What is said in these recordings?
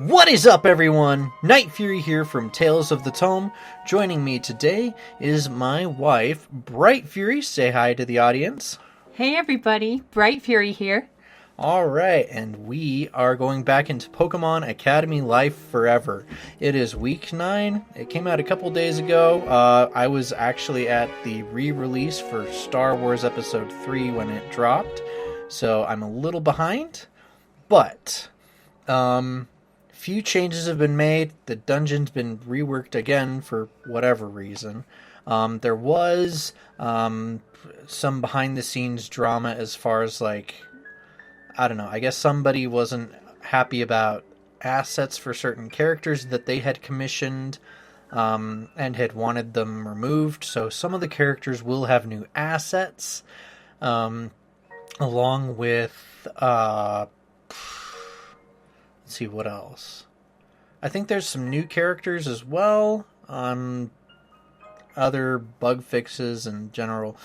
What is up, everyone? NightFury here from Tales of the Tome. Joining me today is my wife, Bright Fury. Say hi to the audience. Hey everybody, Bright Fury here. Alright, and we are going back into Pokemon Academy Life Forever. It is week 9. It came out a couple days ago. I was actually at the re-release for Star Wars Episode 3 when it dropped, so I'm a little behind. But, few changes have been made. The dungeon's been reworked again for whatever reason. There was some behind-the-scenes drama as far as, I don't know, I guess somebody wasn't happy about assets for certain characters that they had commissioned and had wanted them removed. So some of the characters will have new assets, along with, let's see what else. I think there's some new characters as well, other bug fixes and general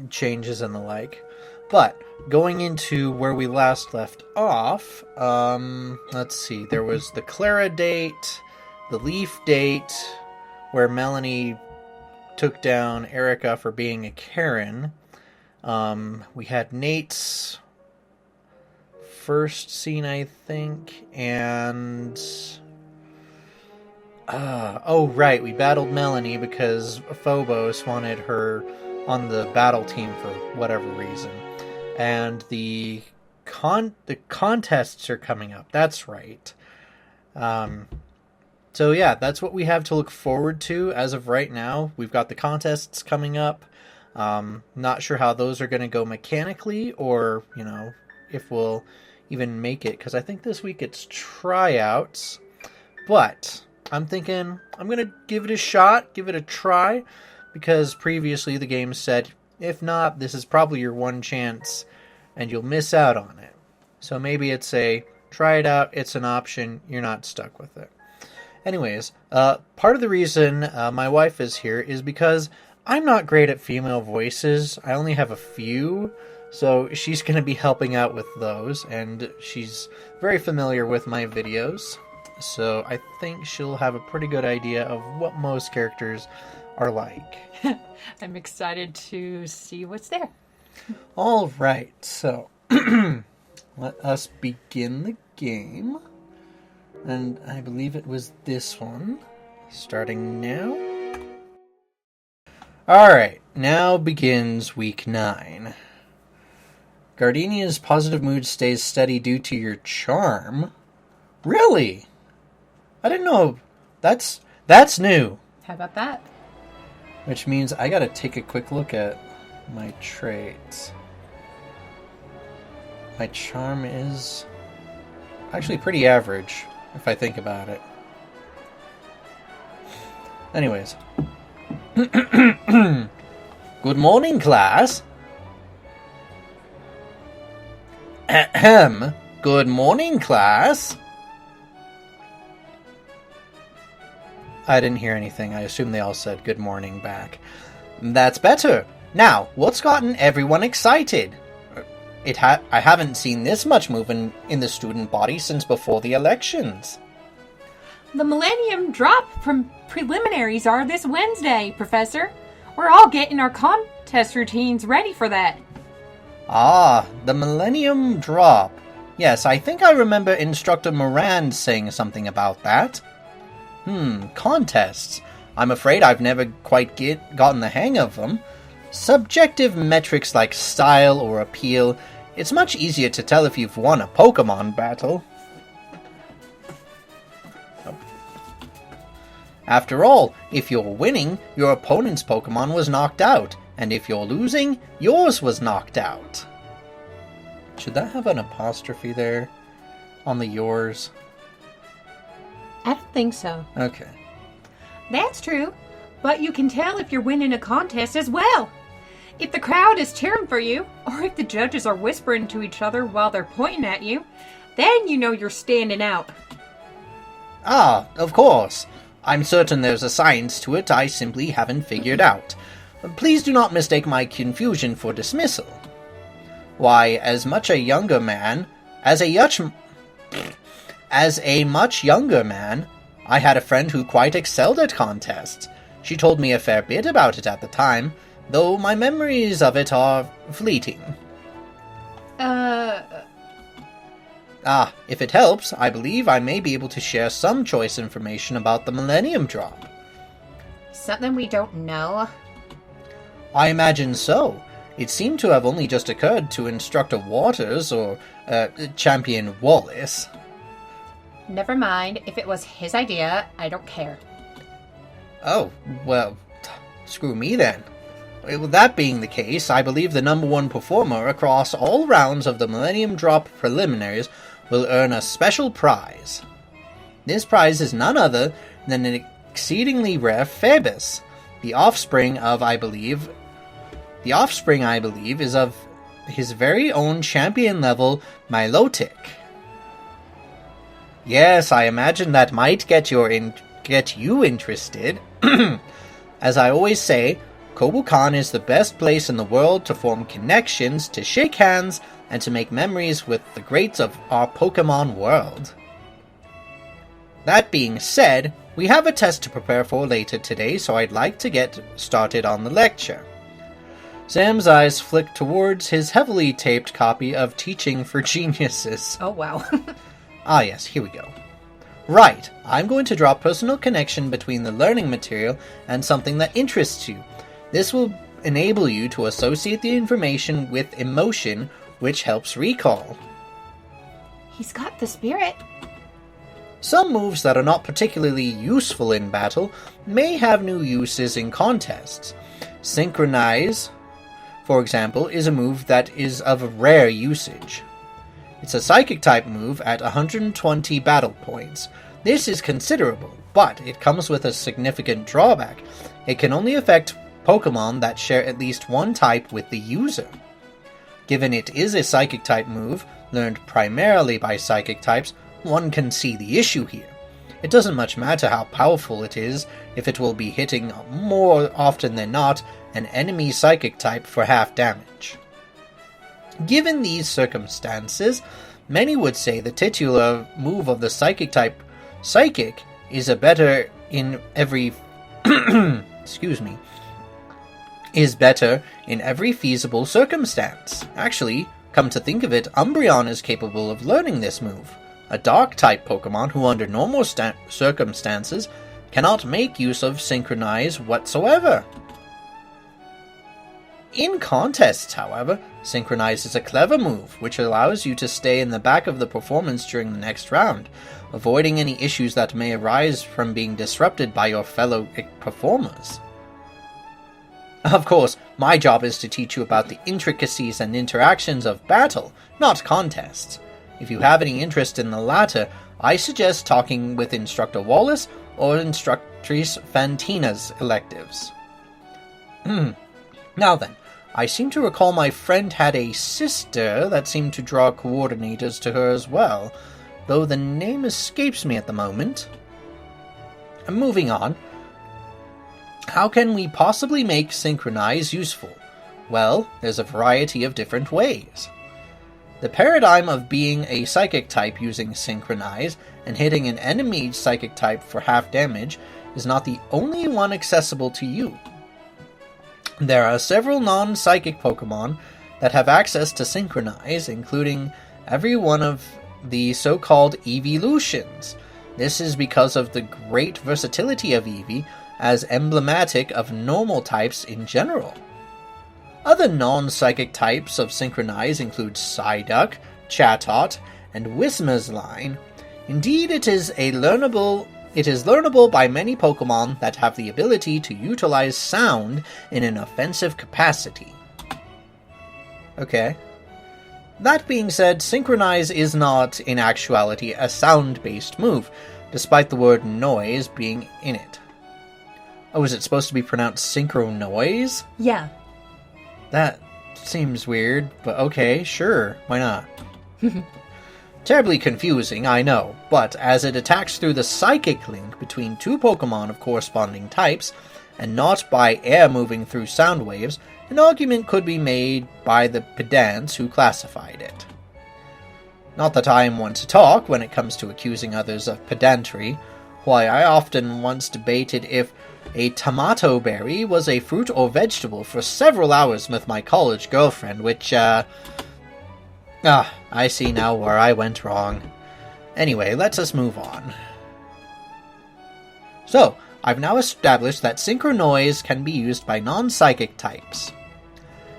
changes and the like. But going into where we last left off, let's see, there was the Klara date, the Leaf date, where Melanie took down Erica for being a Karen. We had Nate's first scene, I think, and oh right, we battled Melanie because Phobos wanted her on the battle team for whatever reason. And the contests are coming up. That's right. So yeah, that's what we have to look forward to as of right now. We've got the contests coming up. Not sure how those are going to go mechanically, or if we'll even make it, because I think this week it's tryouts. But I'm thinking I'm going to give it a shot, give it a try, because previously the game said, if not, this is probably your one chance, and you'll miss out on it. So maybe it's a, try it out, it's an option, you're not stuck with it. Anyways, part of the reason my wife is here is because I'm not great at female voices. I only have a few, so she's going to be helping out with those, and she's very familiar with my videos. So I think she'll have a pretty good idea of what most characters are like. I'm excited to see what's there. All right, so let us begin the game. And I believe it was this one. Starting now. Alright, now begins week 9. Gardenia's positive mood stays steady due to your charm. Really? I didn't know. That's new. How about that? Which means I gotta take a quick look at my traits. My charm is actually pretty average, if I think about it. Anyways. Good morning, class. Ahem. Good morning, class. I didn't hear anything. I assume they all said good morning back. That's better. Now, what's gotten everyone excited? I haven't seen this much movement in the student body since before the elections. The Millennium Drop from preliminaries are this Wednesday, Professor. We're all getting our contest routines ready for that. Ah, the Millennium Drop. Yes, I think I remember Instructor Moran saying something about that. Contests. I'm afraid I've never quite gotten the hang of them. Subjective metrics like style or appeal, it's much easier to tell if you've won a Pokemon battle. After all, if you're winning, your opponent's Pokemon was knocked out, and if you're losing, yours was knocked out. Should that have an apostrophe there on the yours? I don't think so. Okay. That's true, but you can tell if you're winning a contest as well. If the crowd is cheering for you, or if the judges are whispering to each other while they're pointing at you, then you know you're standing out. Ah, of course. I'm certain there's a science to it I simply haven't figured out. Please do not mistake my confusion for dismissal. Why, as much a younger man, as a As a much younger man, I had a friend who quite excelled at contests. She told me a fair bit about it at the time, though my memories of it are fleeting. If it helps, I believe I may be able to share some choice information about the Millennium Drop. Something we don't know? I imagine so. It seemed to have only just occurred to Instructor Waters or Champion Wallace. Never mind. If it was his idea, I don't care. Oh, well, screw me then. With that being the case, I believe the number one performer across all rounds of the Millennium Drop preliminaries will earn a special prize. This prize is none other than an exceedingly rare Phoebus, the offspring, I believe, is of his very own champion-level Milotic. Yes, I imagine that might get you interested. As I always say, Kobukan is the best place in the world to form connections, to shake hands, and to make memories with the greats of our Pokemon world. That being said, we have a test to prepare for later today, so I'd like to get started on the lecture. Sam's eyes flicked towards his heavily taped copy of Teaching for Geniuses. Oh, wow. Yes, here we go. Right, I'm going to draw a personal connection between the learning material and something that interests you. This will enable you to associate the information with emotion, which helps recall. He's got the spirit. Some moves that are not particularly useful in battle may have new uses in contests. Synchronoise, for example, is a move that is of rare usage. It's a Psychic-type move at 120 battle points. This is considerable, but it comes with a significant drawback. It can only affect Pokemon that share at least one type with the user. Given it is a Psychic-type move, learned primarily by Psychic types, one can see the issue here. It doesn't much matter how powerful it is if it will be hitting more often than not an enemy Psychic type for half damage. Given these circumstances, many would say the titular move of the Psychic type Psychic is better in every feasible circumstance. Actually, come to think of it, Umbreon is capable of learning this move. A Dark-type Pokemon who under normal circumstances cannot make use of Synchronoise whatsoever. In contests, however, Synchronoise is a clever move, which allows you to stay in the back of the performance during the next round, avoiding any issues that may arise from being disrupted by your fellow performers. Of course, my job is to teach you about the intricacies and interactions of battle, not contests. If you have any interest in the latter, I suggest talking with Instructor Wallace or Instructrice Fantina's electives. Now then, I seem to recall my friend had a sister that seemed to draw coordinators to her as well, though the name escapes me at the moment. Moving on. How can we possibly make Synchronoise useful? Well, there's a variety of different ways. The paradigm of being a Psychic type using Synchronoise and hitting an enemy Psychic type for half damage is not the only one accessible to you. There are several non-Psychic Pokemon that have access to Synchronoise, including every one of the so-called Evolutions. This is because of the great versatility of Eevee as emblematic of normal types in general. Other non-Psychic types of Synchronoise include Psyduck, Chatot, and Whismur's-line. Indeed, it is learnable by many Pokemon that have the ability to utilize sound in an offensive capacity. Okay. That being said, Synchronoise is not, in actuality, a sound-based move, despite the word noise being in it. Oh, is it supposed to be pronounced Synchronoise? Yeah. That seems weird, but okay, sure, why not? Terribly confusing, I know, but as it attacks through the psychic link between two Pokemon of corresponding types, and not by air moving through sound waves, an argument could be made by the pedants who classified it. Not that I am one to talk when it comes to accusing others of pedantry. Why, I often once debated if a tomato berry was a fruit or vegetable for several hours with my college girlfriend, which, I see now where I went wrong. Anyway, let us move on. So, I've now established that Synchronoise can be used by non-psychic types.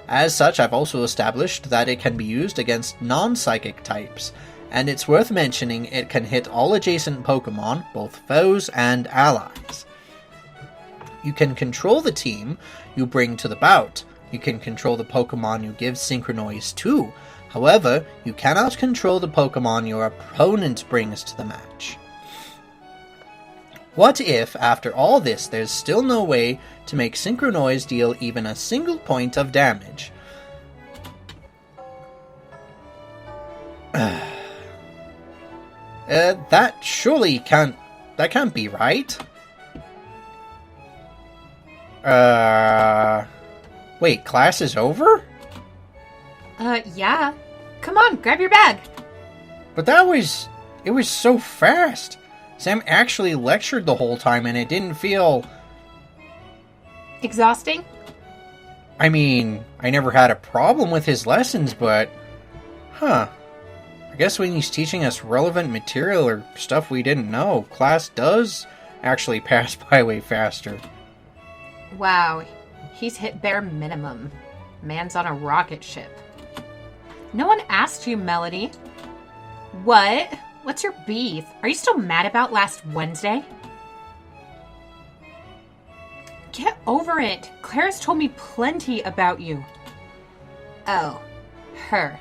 As such, I've also established that it can be used against non-psychic types, and it's worth mentioning it can hit all adjacent Pokemon, both foes and allies. You can control the team you bring to the bout. You can control the Pokemon you give Synchronoise to. However, you cannot control the Pokemon your opponent brings to the match. What if, after all this, there's still no way to make Synchronoise deal even a single point of damage? That surely can't... That can't be right. Wait, class is over? Yeah. Come on, grab your bag. But it was so fast. Sam actually lectured the whole time and it didn't feel... Exhausting? I mean, I never had a problem with his lessons, but... I guess when he's teaching us relevant material or stuff we didn't know, class does actually pass by way faster. Wow, he's hit bare minimum. Man's on a rocket ship. No one asked you, Melody. What? What's your beef? Are you still mad about last Wednesday? Get over it. Clara's told me plenty about you. Oh, her.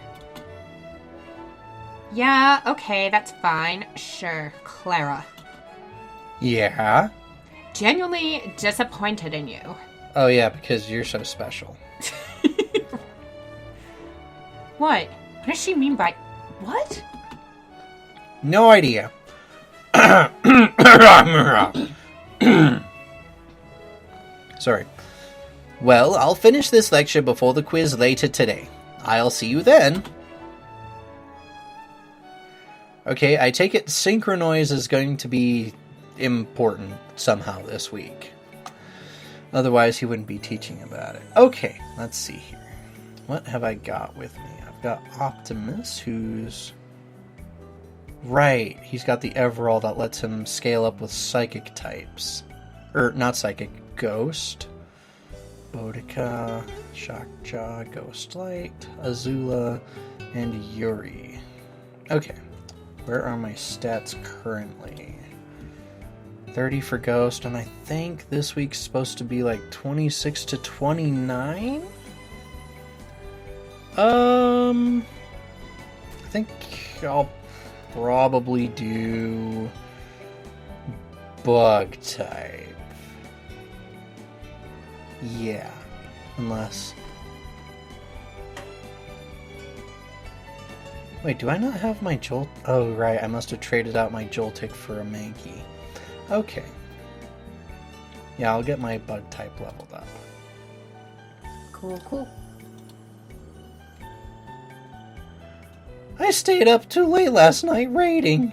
Yeah, okay, that's fine. Sure, Klara. Yeah? Genuinely disappointed in you. Oh yeah, because you're so special. What? What does she mean by... What? No idea. Sorry. Well, I'll finish this lecture before the quiz later today. I'll see you then. Okay, I take it Synchronoise is going to be important somehow this week. Otherwise, he wouldn't be teaching about it. Okay, let's see here. What have I got with me? I've got Optimus, who's... Right, he's got the Everall that lets him scale up with psychic types. Not psychic, ghost. Boudica, Shockjaw, Ghostlight, Azula, and Yuri. Okay, where are my stats currently? 30 for Ghost, and I think this week's supposed to be like 26 to 29? I think I'll probably do Bug type. Yeah, unless... Wait, do I not have my Jolt? Oh, right, I must have traded out my Joltik for a Mankey. Okay. Yeah, I'll get my Bug type leveled up. Cool. I stayed up too late last night raiding.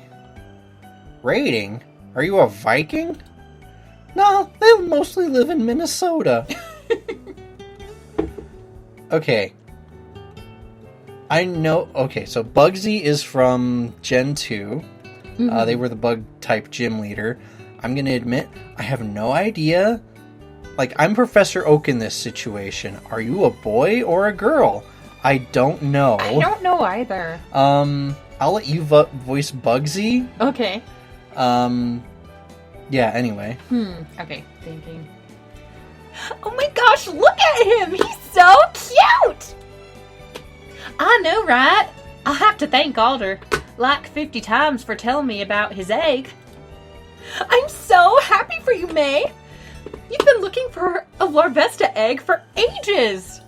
Raiding? Are you a Viking? No, they mostly live in Minnesota. Okay. I know... Okay, so Bugsy is from Gen 2. Mm-hmm. They were the Bug-type gym leader. I'm gonna admit, I have no idea. Like, I'm Professor Oak in this situation. Are you a boy or a girl? I don't know. I don't know either. I'll let you voice Bugsy. Okay. Yeah, anyway. Okay, thinking. Oh my gosh, look at him! He's so cute! I know, right? I'll have to thank Alder like 50 times for telling me about his egg. I'm so happy for you, May! You've been looking for a Larvesta egg for ages!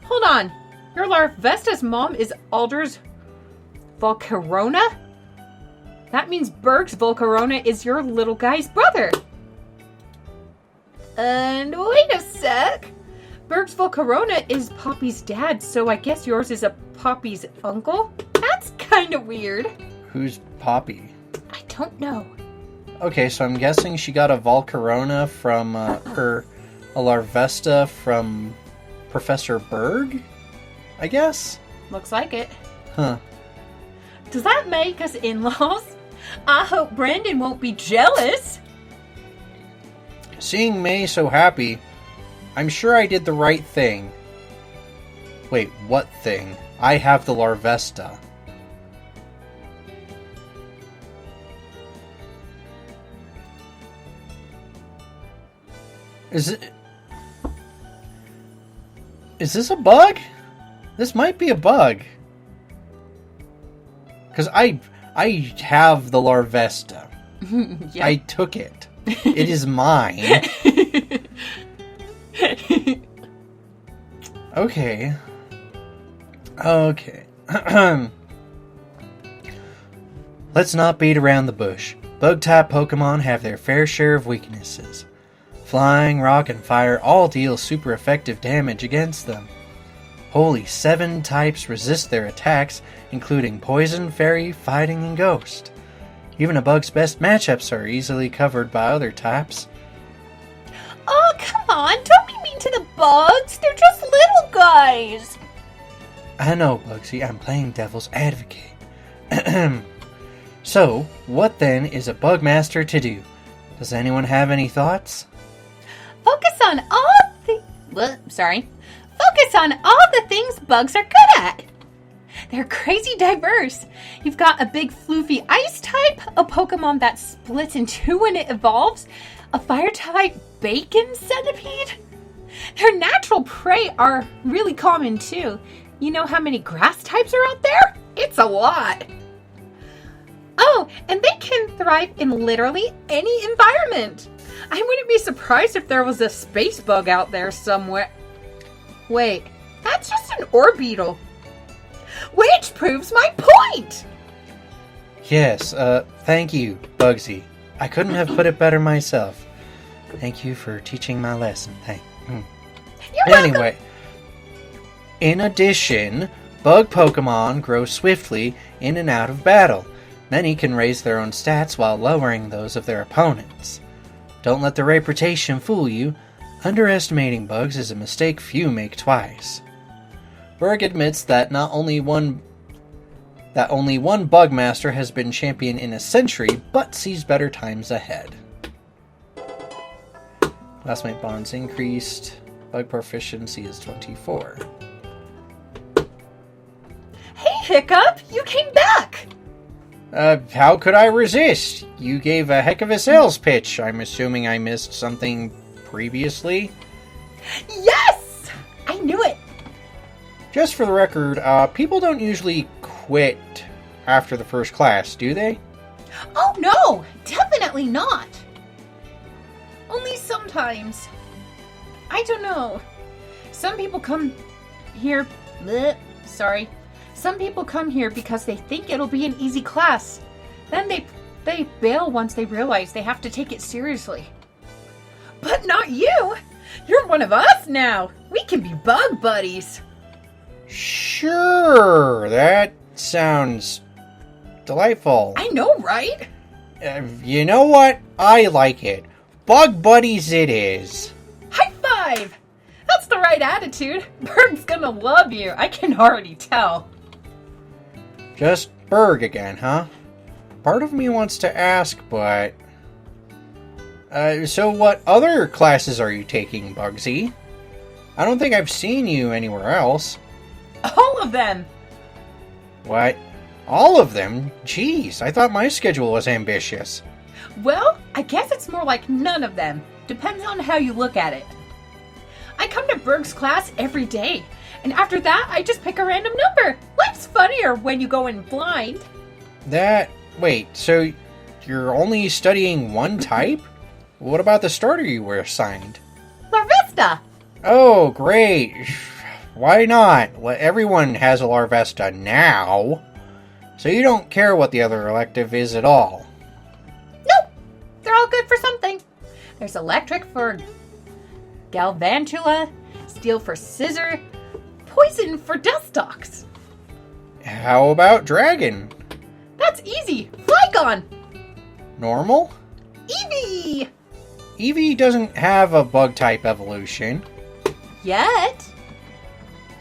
Hold on. Your Larvesta's mom is Alder's Volcarona? That means Berg's Volcarona is your little guy's brother. And wait a sec. Berg's Volcarona is Poppy's dad, so I guess yours is a Poppy's uncle? kind of weird. Who's Poppy? I don't know. Okay, so I'm guessing she got a Volcarona from, a Larvesta from Professor Berg? I guess? Looks like it. Huh. Does that make us in-laws? I hope Brandon won't be jealous. Seeing May so happy, I'm sure I did the right thing. Wait, what thing? I have the Larvesta. Is this a bug? This might be a bug. Because I have the Larvesta. Yeah. I took it. It is mine. Okay. Okay. Let's not beat around the bush. Bug-type Pokemon have their fair share of weaknesses. Flying, rock, and fire all deal super effective damage against them. Wholly 7 types resist their attacks, including Poison, Fairy, Fighting, and Ghost. Even a bug's best matchups are easily covered by other types. Oh, come on, don't be mean to the bugs. They're just little guys. I know, Bugsy, I'm playing devil's advocate. So, what then is a Bugmaster to do? Does anyone have any thoughts? Focus on all the things bugs are good at. They're crazy diverse. You've got a big floofy ice type, a Pokemon that splits in 2 when it evolves, a fire type bacon centipede. Their natural prey are really common too. You know how many grass types are out there? It's a lot. Oh, and they can thrive in literally any environment. I wouldn't be surprised if there was a space bug out there somewhere. Wait, that's just an Orbeetle. Which proves my point! Yes, thank you, Bugsy. I couldn't have put it better myself. Thank you for teaching my lesson. You're Anyway, in addition, bug Pokemon grow swiftly in and out of battle. Many can raise their own stats while lowering those of their opponents. Don't let their reputation fool you. Underestimating bugs is a mistake few make twice. Berg admits that only one Bugmaster has been champion in a century, but sees better times ahead. Classmate bonds increased. Bug proficiency is 24. Hey, Hiccup! You came back! How could I resist? You gave a heck of a sales pitch. I'm assuming I missed something previously? Yes! I knew it! Just for the record, people don't usually quit after the first class, do they? Oh no! Definitely not! Only sometimes. I don't know. Some people come here... Some people come here because they think it'll be an easy class. Then they bail once they realize they have to take it seriously. But not you! You're one of us now! We can be bug buddies! Sure, that sounds delightful. I know, right? You know what? I like it. Bug buddies it is. High five! That's the right attitude. Berg's gonna love you. I can already tell. Just Berg again, huh? Part of me wants to ask, but... so what other classes are you taking, Bugsy? I don't think I've seen you anywhere else. All of them! What? All of them? Jeez, I thought my schedule was ambitious. Well, I guess it's more like none of them. Depends on how you look at it. I come to Berg's class every day, and after that, I just pick a random number. Life's funnier when you go in blind. Wait, so you're only studying one type? What about the starter you were assigned? Larvesta! Oh, great. Why not? Well, everyone has a Larvesta now. So you don't care what the other elective is at all. Nope. They're all good for something. There's electric for Galvantula, steel for scissor, poison for Dustox. How about dragon? That's easy. Flygon. Normal? Eevee. Eevee doesn't have a bug-type evolution. Yet.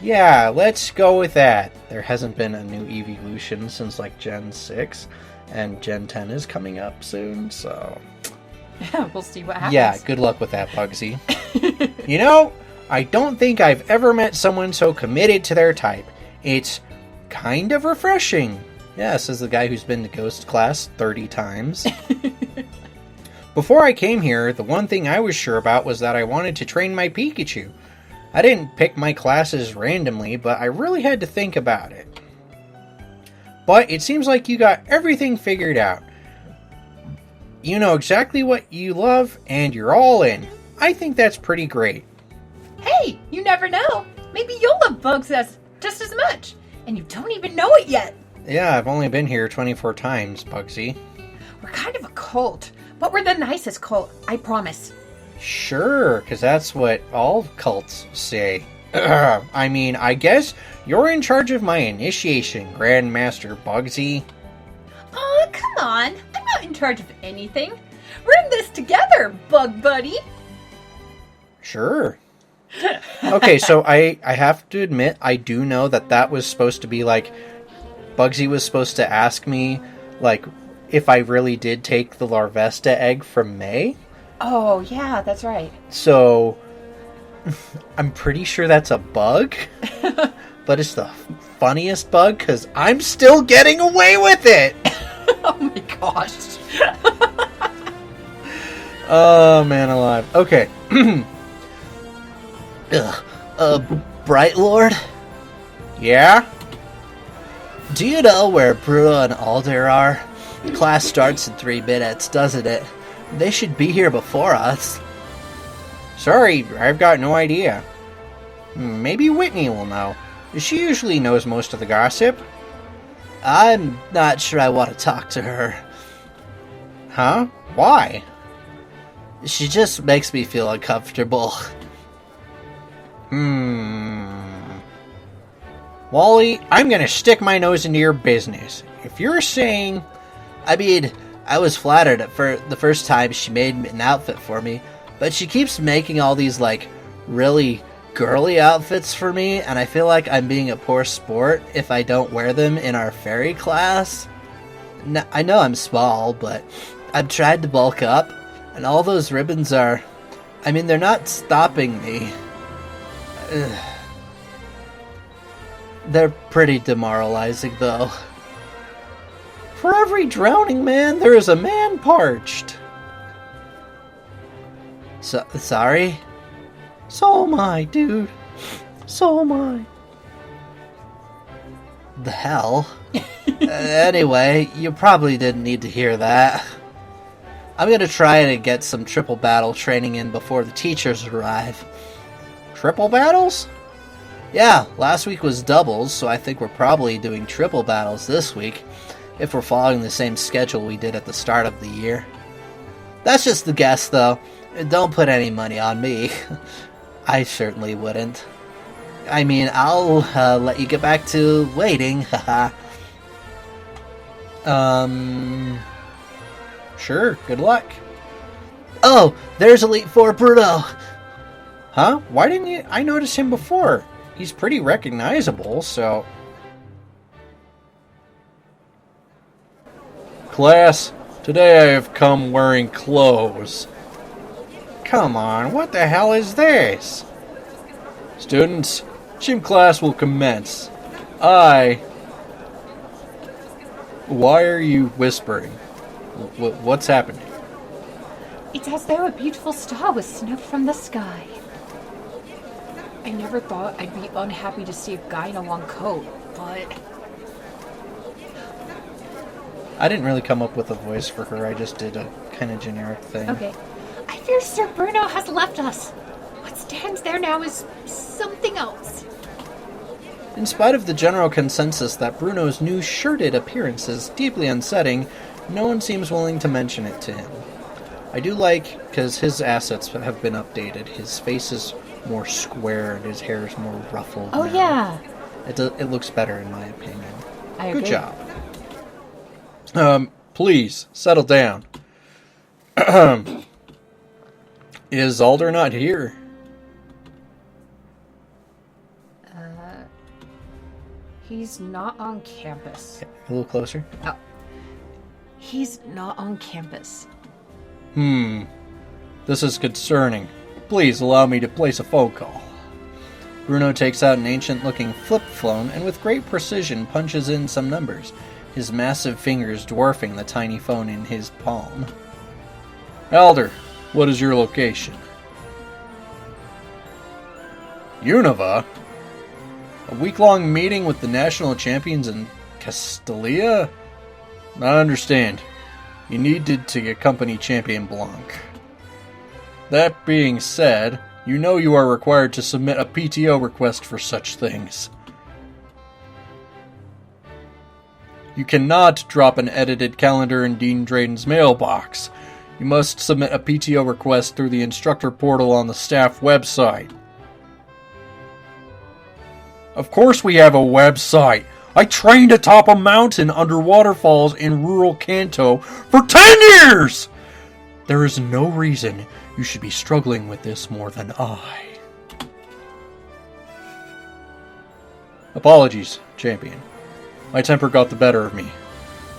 Yeah, let's go with that. There hasn't been a new evolution since like Gen 6, and Gen 10 is coming up soon, so... We'll see what happens. Yeah, good luck with that, Bugsy. You know, I don't think I've ever met someone so committed to their type. It's kind of refreshing. Yeah, says the guy who's been to Ghost class 30 times. Before I came here, the one thing I was sure about was that I wanted to train my Pikachu. I didn't pick my classes randomly, but I really had to think about it. But it seems like you got everything figured out. You know exactly what you love, and you're all in. I think that's pretty great. Hey, you never know. Maybe you'll love bugs just as much, and you don't even know it yet. Yeah, I've only been here 24 times, Bugsy. We're kind of a cult, but we're the nicest cult, I promise. Sure, because that's what all cults say. I mean, I guess you're in charge of my initiation, Grandmaster Bugsy. Aw, come on. I'm not in charge of anything. We're in this together, Bug Buddy. Sure. Okay, so I have to admit, I do know that was supposed to be like, Bugsy was supposed to ask me, like, if I really did take the Larvesta egg from May. Oh, yeah, that's right. So, I'm pretty sure that's a bug, but it's the funniest bug, because I'm still getting away with it! Oh my gosh. Oh, man alive. Okay. Bright Lord? Yeah? Do you know where Bruno and Alder are? Class starts in 3 minutes, doesn't it? They should be here before us. Sorry, I've got no idea. Maybe Whitney will know. She usually knows most of the gossip. I'm not sure I want to talk to her. Huh? Why? She just makes me feel uncomfortable. Wally, I'm gonna stick my nose into your business. If you're saying... I mean, I was flattered for the first time she made an outfit for me, but she keeps making all these, like, really girly outfits for me, and I feel like I'm being a poor sport if I don't wear them in our fairy class. I know I'm small, but I've tried to bulk up, and all those ribbons are... I mean, they're not stopping me. Ugh. They're pretty demoralizing, though. For every drowning man, there is a man parched. Sorry? So am I, dude. So am I. The hell? Anyway, you probably didn't need to hear that. I'm gonna try to get some triple battle training in before the teachers arrive. Triple battles? Yeah, last week was doubles, so I think we're probably doing triple battles this week, if we're following the same schedule we did at the start of the year. That's just the guess, though. Don't put any money on me. I certainly wouldn't. I mean, I'll let you get back to waiting, haha. Sure, good luck. Oh, there's Elite Four Bruno! Huh? Why didn't I notice him before? He's pretty recognizable, so... Class, today I have come wearing clothes. Come on, what the hell is this? Students, gym class will commence. Why are you whispering? What's happening? It's as though a beautiful star was snuffed from the sky. I never thought I'd be unhappy to see a guy in a long coat, but... I didn't really come up with a voice for her, I just did a kind of generic thing. Okay. I fear Sir Bruno has left us. What stands there now is something else. In spite of the general consensus that Bruno's new shirted appearance is deeply unsettling, no one seems willing to mention it to him. I do like, because his assets have been updated. His face is more square and his hair is more ruffled Oh, now. yeah. It looks better in my opinion. I agree. Good job. Please, settle down. Is Alder not here? He's not on campus. A little closer. Oh. He's not on campus. This is concerning. Please allow me to place a phone call. Bruno takes out an ancient-looking flip phone and with great precision punches in some numbers, his massive fingers dwarfing the tiny phone in his palm. Alder, what is your location? Unova? A week-long meeting with the national champions in Castelia? I understand. You needed to accompany Champion Blanc. That being said, you know you are required to submit a PTO request for such things. You cannot drop an edited calendar in Dean Drayden's mailbox. You must submit a PTO request through the instructor portal on the staff website. Of course we have a website. I trained atop a mountain under waterfalls in rural Kanto for 10 years! There is no reason you should be struggling with this more than I. Apologies, champion. My temper got the better of me.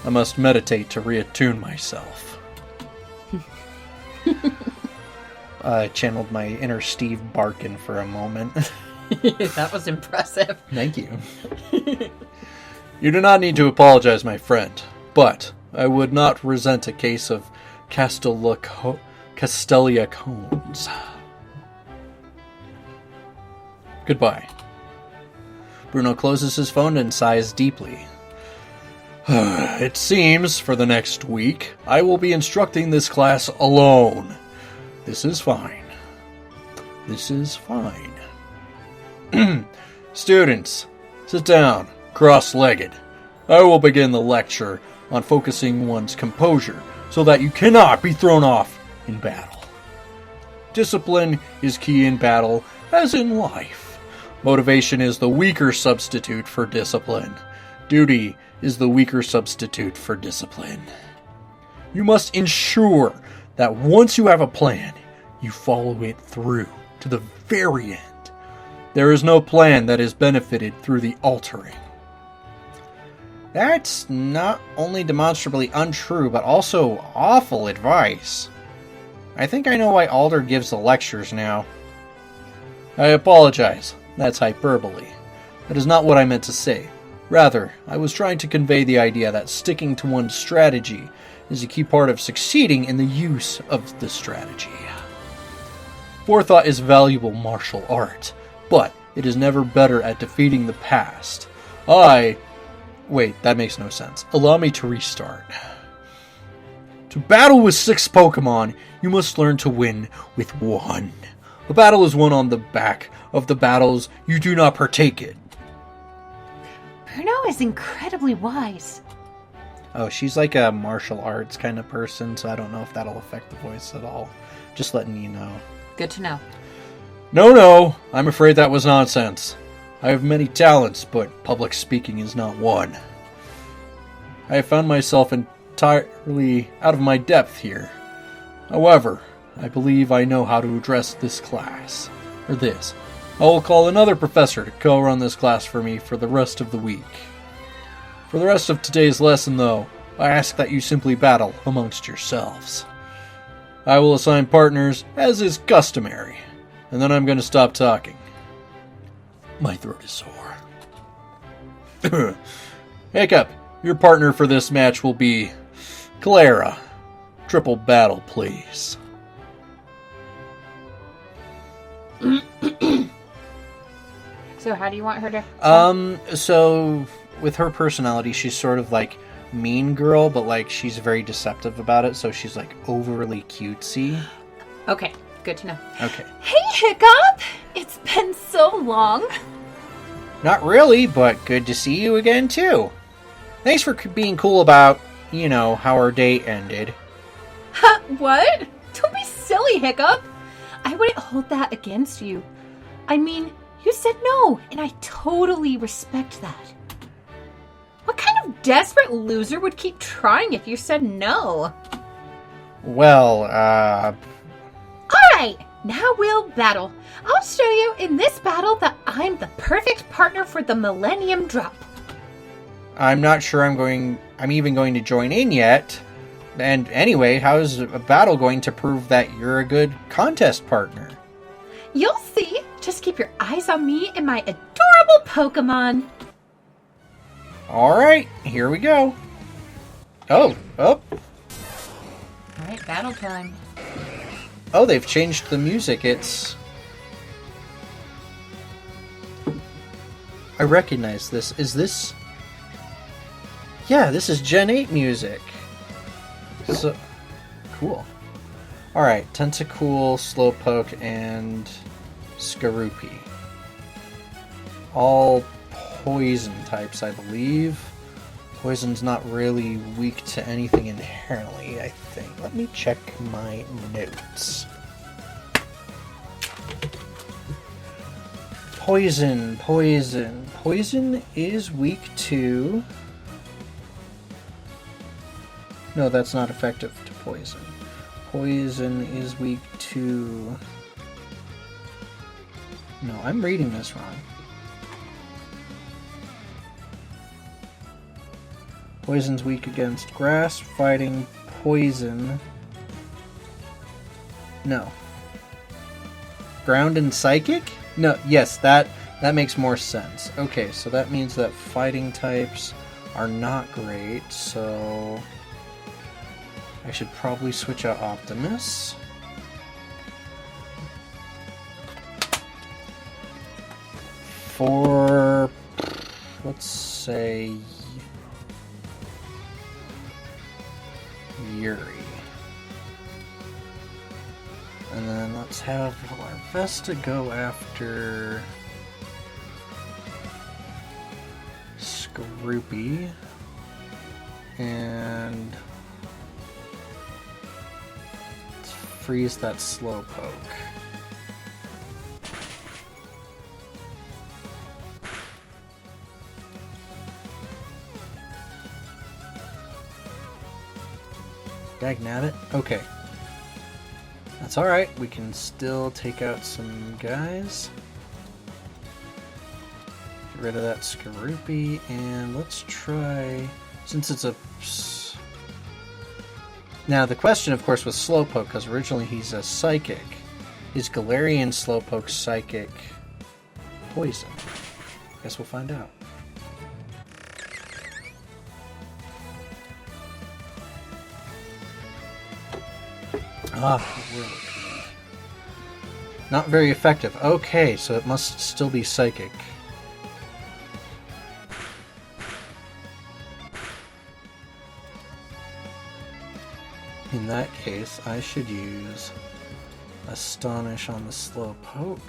I must meditate to reattune myself. I channeled my inner Steve Barkin for a moment. That was impressive. Thank you. You do not need to apologize, my friend, but I would not resent a case of Castelia cones. Goodbye. Bruno closes his phone and sighs deeply. It seems, for the next week, I will be instructing this class alone. This is fine. This is fine. Students, sit down, cross-legged. I will begin the lecture on focusing one's composure so that you cannot be thrown off in battle. Discipline is key in battle, as in life. Motivation is the weaker substitute for discipline. Duty is the weaker substitute for discipline. You must ensure that once you have a plan, you follow it through to the very end. There is no plan that is benefited through the altering. That's not only demonstrably untrue, but also awful advice. I think I know why Alder gives the lectures now. I apologize. That's hyperbole. That is not what I meant to say. Rather, I was trying to convey the idea that sticking to one's strategy is a key part of succeeding in the use of the strategy. Forethought is valuable martial art, but it is never better at defeating the past. Wait, that makes no sense. Allow me to restart. To battle with 6 Pokemon, you must learn to win with 1. A battle is won on the back of the battles you do not partake in. Bruno is incredibly wise. Oh, she's like a martial arts kind of person, so I don't know if that'll affect the voice at all. Just letting you know. Good to know. No, I'm afraid that was nonsense. I have many talents, but public speaking is not one. I have found myself entirely out of my depth here. However, I believe I know how to address this class. Or this. I will call another professor to co-run this class for me for the rest of the week. For the rest of today's lesson, though, I ask that you simply battle amongst yourselves. I will assign partners, as is customary, and then I'm going to stop talking. My throat is sore. Hiccup, your partner for this match will be Klara. Triple battle, please. So how do you want her to... So with her personality, she's sort of like mean girl, but like she's very deceptive about it, so she's like overly cutesy. Okay, good to know. Okay. Hey, Hiccup! It's been so long. Not really, but good to see you again, too. Thanks for being cool about, how our date ended. Huh, what? Don't be silly, Hiccup. I wouldn't hold that against you. I mean, you said no, and I totally respect that. What kind of desperate loser would keep trying if you said no? Well, Alright, now we'll battle. I'll show you in this battle that I'm the perfect partner for the Millennium Drop. I'm not sure I'm even going to join in yet. And anyway, how is a battle going to prove that you're a good contest partner? You'll see. Just keep your eyes on me and my adorable Pokemon. Alright, here we go. Oh. Alright, battle time. Oh, they've changed the music. I recognize this. Is this... Yeah, this is Gen 8 music. So... Cool. Alright, Tentacool, Slowpoke, and Skorupi. All poison types, I believe. Poison's not really weak to anything inherently, I think. Let me check my notes. Poison. Poison is weak to... No, that's not effective to poison. Poison is weak to... No, I'm reading this wrong. Poison's weak against grass, fighting, poison. No. Ground and psychic? No, yes, that makes more sense. Okay, so that means that fighting types are not great, so I should probably switch out Optimus. For, let's say, Yuri. And then let's have our Vesta go after Skorupi. And let's freeze that Slowpoke. Dagnabbit? Okay. That's alright, we can still take out some guys. Get rid of that Skorupi, and let's try... Since it's a... Now, the question, of course, was Slowpoke, because originally he's a Psychic. Is Galarian Slowpoke Psychic Poison? Guess we'll find out. Not very effective. Okay, so it must still be psychic. In that case, I should use Astonish on the Slowpoke.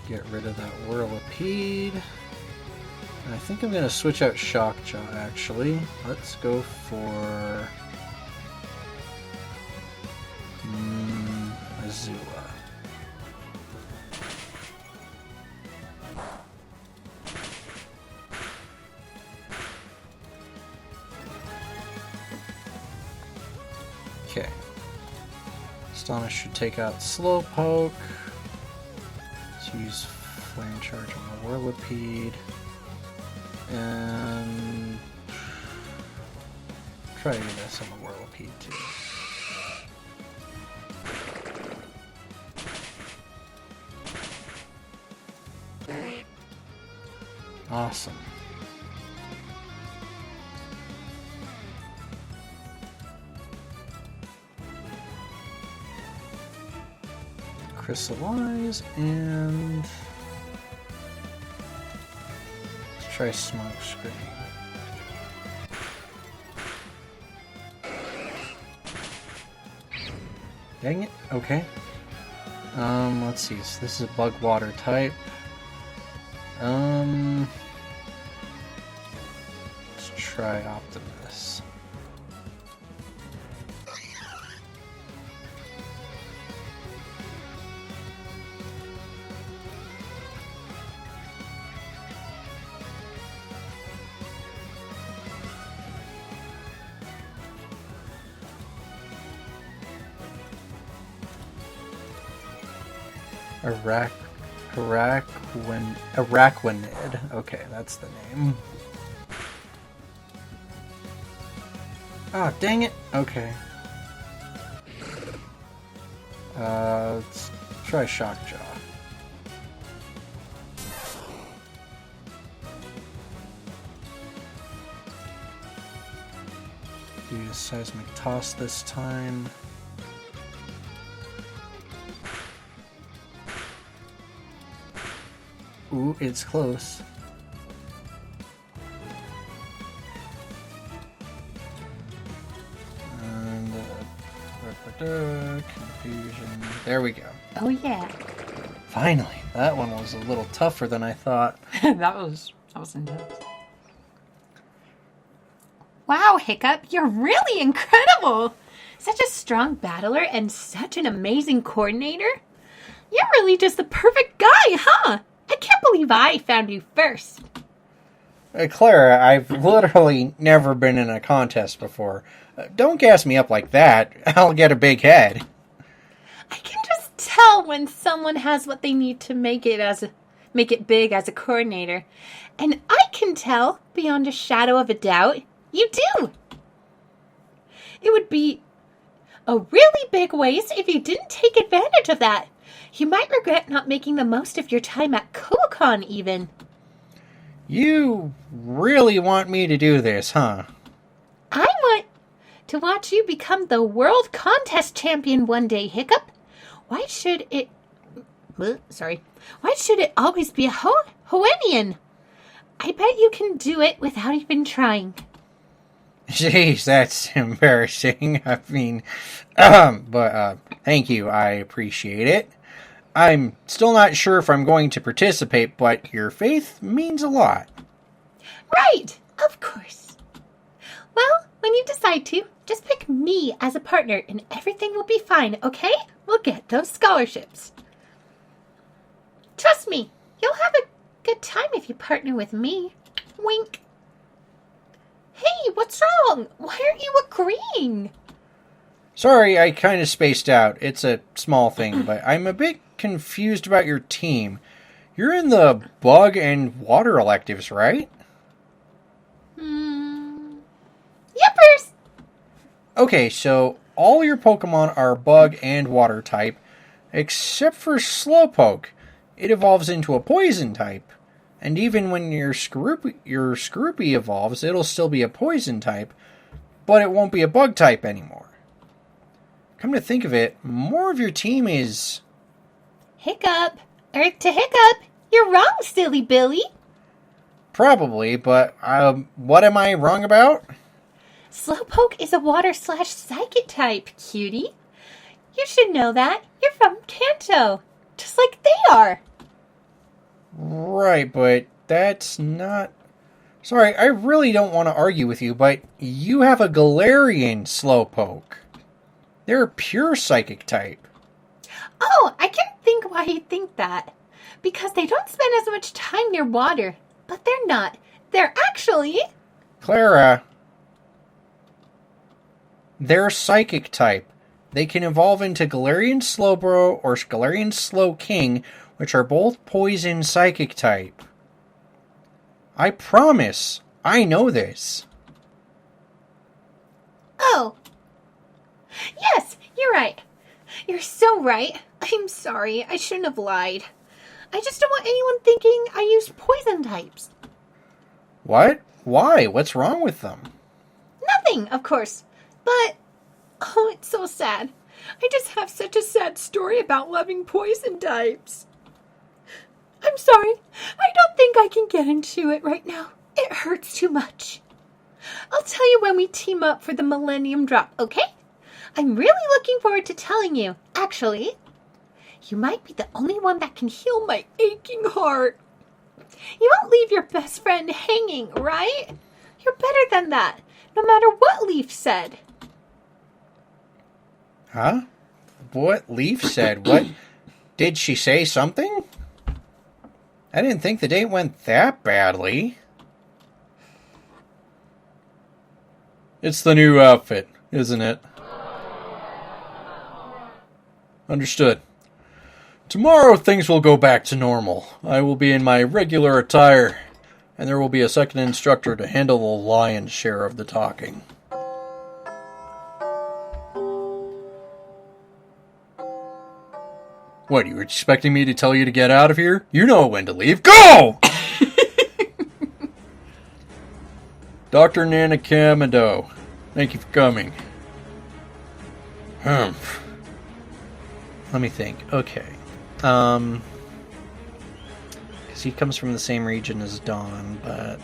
Get rid of that Whirlipede. And I think I'm going to switch out Shockjaw, actually. Let's go for... Azula. Okay. Astonish should take out Slowpoke. Let's use Flame Charge on the Whirlipede. And try to do this on the Whirlipede too. Awesome. Crystallize and let's try Smoke Screen. Dang it. Okay. Let's see. So this is a bug water type. Let's try Optimus. Araquanid. Okay, that's the name. Ah, dang it. Okay. Let's try Shockjaw. Use Seismic Toss this time. Ooh, it's close. And confusion. There we go. Oh yeah. Finally, that one was a little tougher than I thought. that was intense. Wow, Hiccup, you're really incredible! Such a strong battler and such an amazing coordinator. You're really just the perfect guy, huh? I can't believe I found you first. Klara, I've literally never been in a contest before. Don't gas me up like that. I'll get a big head. I can just tell when someone has what they need to make it big as a coordinator. And I can tell, beyond a shadow of a doubt, you do. It would be a really big waste if you didn't take advantage of that. You might regret not making the most of your time at Koakon, even. You really want me to do this, huh? I want to watch you become the world contest champion one day, Hiccup. Why should it always be a Hoennian? I bet you can do it without even trying. Jeez, that's embarrassing. I mean, but thank you. I appreciate it. I'm still not sure if I'm going to participate, but your faith means a lot. Right, of course. Well, when you decide to, just pick me as a partner and everything will be fine, okay? We'll get those scholarships. Trust me, you'll have a good time if you partner with me. Wink. Hey, what's wrong? Why aren't you agreeing? Sorry, I kind of spaced out. It's a small thing, but I'm a bit confused about your team. You're in the bug and water electives, right? Yuppers! Okay, so all your Pokemon are bug and water type, except for Slowpoke. It evolves into a poison type. And even when your Skorupi evolves, it'll still be a poison type, but it won't be a bug type anymore. Come to think of it, more of your team is... Hiccup. Earth to Hiccup. You're wrong, silly Billy. Probably, but what am I wrong about? Slowpoke is a water/psychic type, cutie. You should know that. You're from Kanto, just like they are. Right, but that's not... Sorry, I really don't want to argue with you, but you have a Galarian Slowpoke. They're a pure psychic type. Oh, I can think why you think that. Because they don't spend as much time near water. But they're not. They're actually... Klara, they're psychic type. They can evolve into Galarian Slowbro or Galarian Slowking, which are both poison psychic type. I promise, I know this. Oh. Yes, you're right. You're so right. I'm sorry, I shouldn't have lied. I just don't want anyone thinking I used poison types. What? Why? What's wrong with them? Nothing, of course. But, oh, it's so sad. I just have such a sad story about loving poison types. I'm sorry. I don't think I can get into it right now. It hurts too much. I'll tell you when we team up for the Millennium Drop, okay? I'm really looking forward to telling you. Actually, you might be the only one that can heal my aching heart. You won't leave your best friend hanging, right? You're better than that, no matter what Leaf said. Huh? What Leaf said? What? Did she say something? I didn't think the date went that badly. It's the new outfit, isn't it? Understood. Tomorrow things will go back to normal. I will be in my regular attire, and there will be a second instructor to handle the lion's share of the talking. What, you were expecting me to tell you to get out of here? You know when to leave. Go! Dr. Nana Kamado, thank you for coming. Let me think. Okay. Because he comes from the same region as Dawn, but...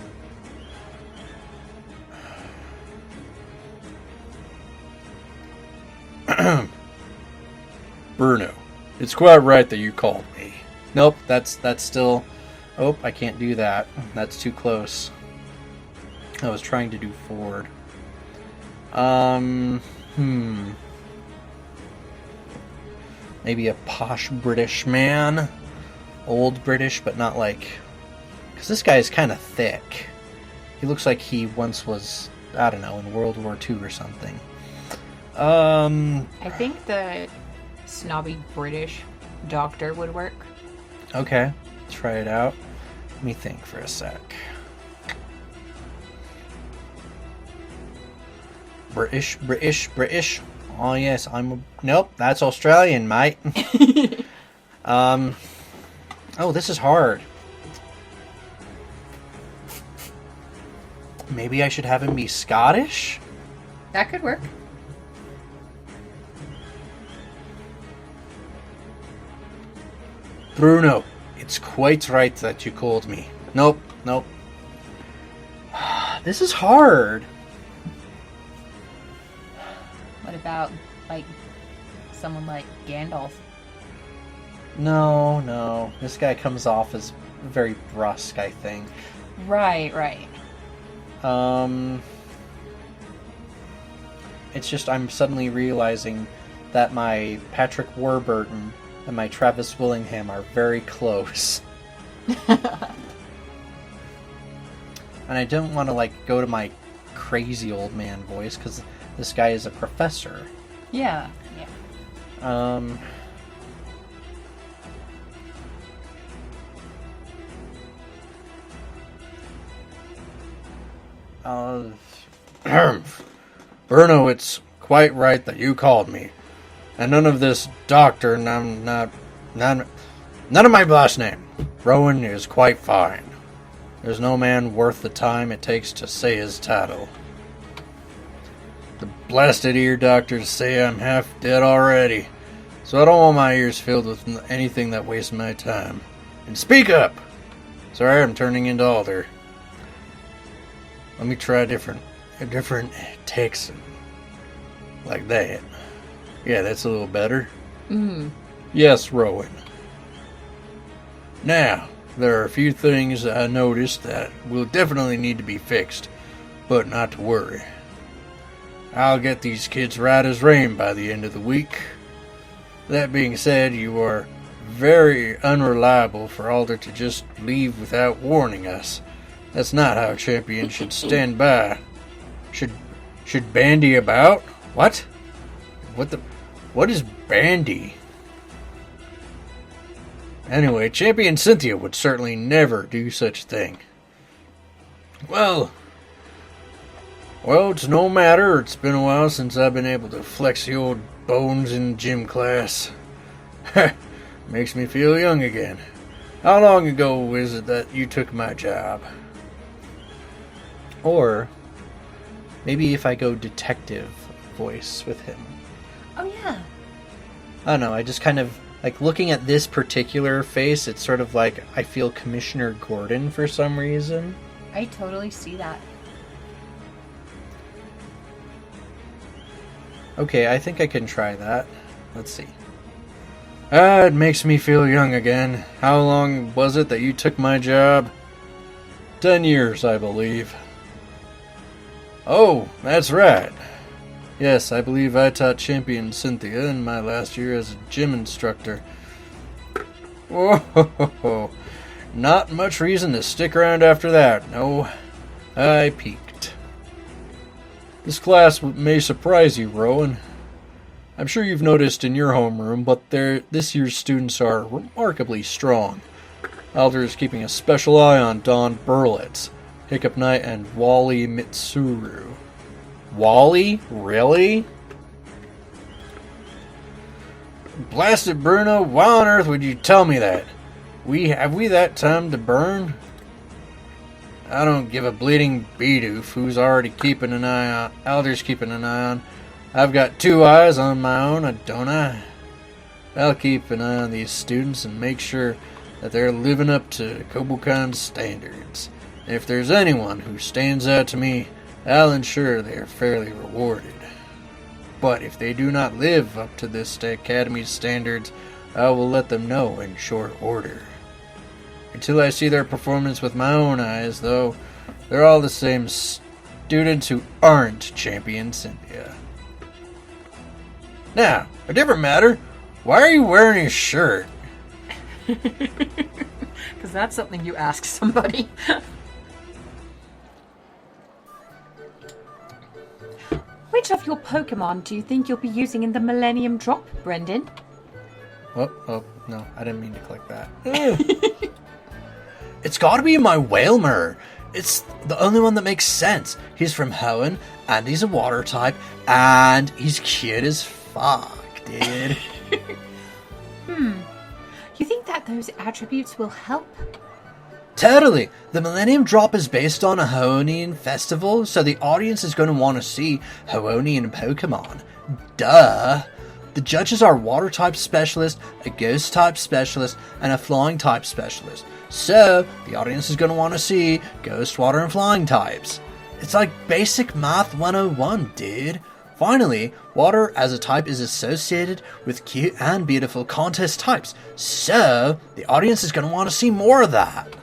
Bruno, it's quite right that you called me. Nope, that's still... Oh, I can't do that. That's too close. I was trying to do Ford. Maybe a posh British man. Old British, but not like... Because this guy is kind of thick. He looks like he once was, I don't know, in World War II or something. I think the snobby British doctor would work. Okay, try it out. Let me think for a sec. British. Oh yes, nope, that's Australian, mate. Oh, this is hard. Maybe I should have him be Scottish? That could work. Bruno, it's quite right that you called me. Nope. This is hard. What about, like, someone like Gandalf? No. This guy comes off as very brusque, I think. Right. It's just I'm suddenly realizing that my Patrick Warburton and my Travis Willingham are very close. And I don't want to, like, go to my crazy old man voice, because this guy is a professor. Yeah. Bruno, it's quite right that you called me. And none of this doctor, none of my last name. Rowan is quite fine. There's no man worth the time it takes to say his title. The blasted ear doctors say I'm half dead already, so I don't want my ears filled with anything that wastes my time. And speak up! Sorry, I'm turning into Alder. Let me try a different Texan. Like that. Yeah, that's a little better. Yes, Rowan. Now, there are a few things I noticed that will definitely need to be fixed, but not to worry. I'll get these kids right as rain by the end of the week. That being said, you are very unreliable for Alder to just leave without warning us. That's not how a champion should stand by. Should bandy about? What? What is bandy? Anyway, Champion Cynthia would certainly never do such a thing. Well, it's no matter. It's been a while since I've been able to flex the old bones in gym class. Makes me feel young again. How long ago is it that you took my job? Or maybe if I go detective voice with him. Oh, yeah. I don't know, I just kind of, like, looking at this particular face, it's sort of like I feel Commissioner Gordon for some reason. I totally see that. Okay, I think I can try that. Let's see. It makes me feel young again. How long was it that you took my job? 10 years, I believe. Oh, that's right. Yes, I believe I taught Champion Cynthia in my last year as a gym instructor. Whoa, not much reason to stick around after that, no. I peaked. This class may surprise you, Rowan. I'm sure you've noticed in your homeroom, but this year's students are remarkably strong. Alder is keeping a special eye on Don Burlitz, Hiccup Knight, and Wally Mitsuru. Wally? Really? Blast it, Bruno. Why on earth would you tell me that? Have we that time to burn? I don't give a bleeding beedoof who's already keeping an eye on. Alder's keeping an eye on. I've got 2 eyes on my own, don't I? I'll keep an eye on these students and make sure that they're living up to Kobukan's standards. And if there's anyone who stands out to me, I'll ensure they are fairly rewarded. But if they do not live up to this academy's standards, I will let them know in short order. Until I see their performance with my own eyes, though, they're all the same students who aren't Champion Cynthia. Now, a different matter, why are you wearing a shirt? Because that's something you ask somebody. Which of your Pokemon do you think you'll be using in the Millennium Drop, Brendan? Oh, no, I didn't mean to click that. It's gotta be my Wailmer. It's the only one that makes sense. He's from Hoenn, and he's a water type, and he's cute as fuck, dude. You think that those attributes will help? Totally. The Millennium Drop is based on a Hoennian festival, so the audience is going to want to see Hoennian Pokemon. Duh. The judges are Water type specialist, a Ghost type specialist, and a Flying type specialist. So, the audience is going to want to see Ghost, Water, and Flying types. It's like basic math 101, dude. Finally, water as a type is associated with cute and beautiful contest types. So, the audience is going to want to see more of that.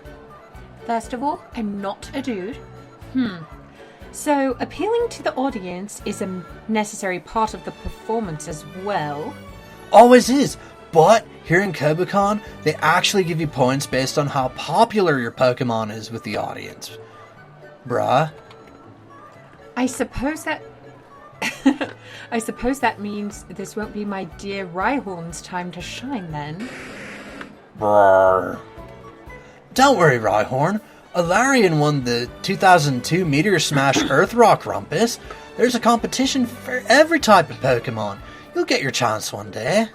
First of all, I'm not a dude. So, appealing to the audience is a necessary part of the performance as well. Always is. But here in Kobukan, they actually give you points based on how popular your Pokemon is with the audience. Bruh. I suppose that means this won't be my dear Rhyhorn's time to shine then. Brrr. Don't worry, Rhyhorn. Alarian won the 2002 Meteor Smash Earth Rock Rumpus. There's a competition for every type of Pokemon. You'll get your chance one day.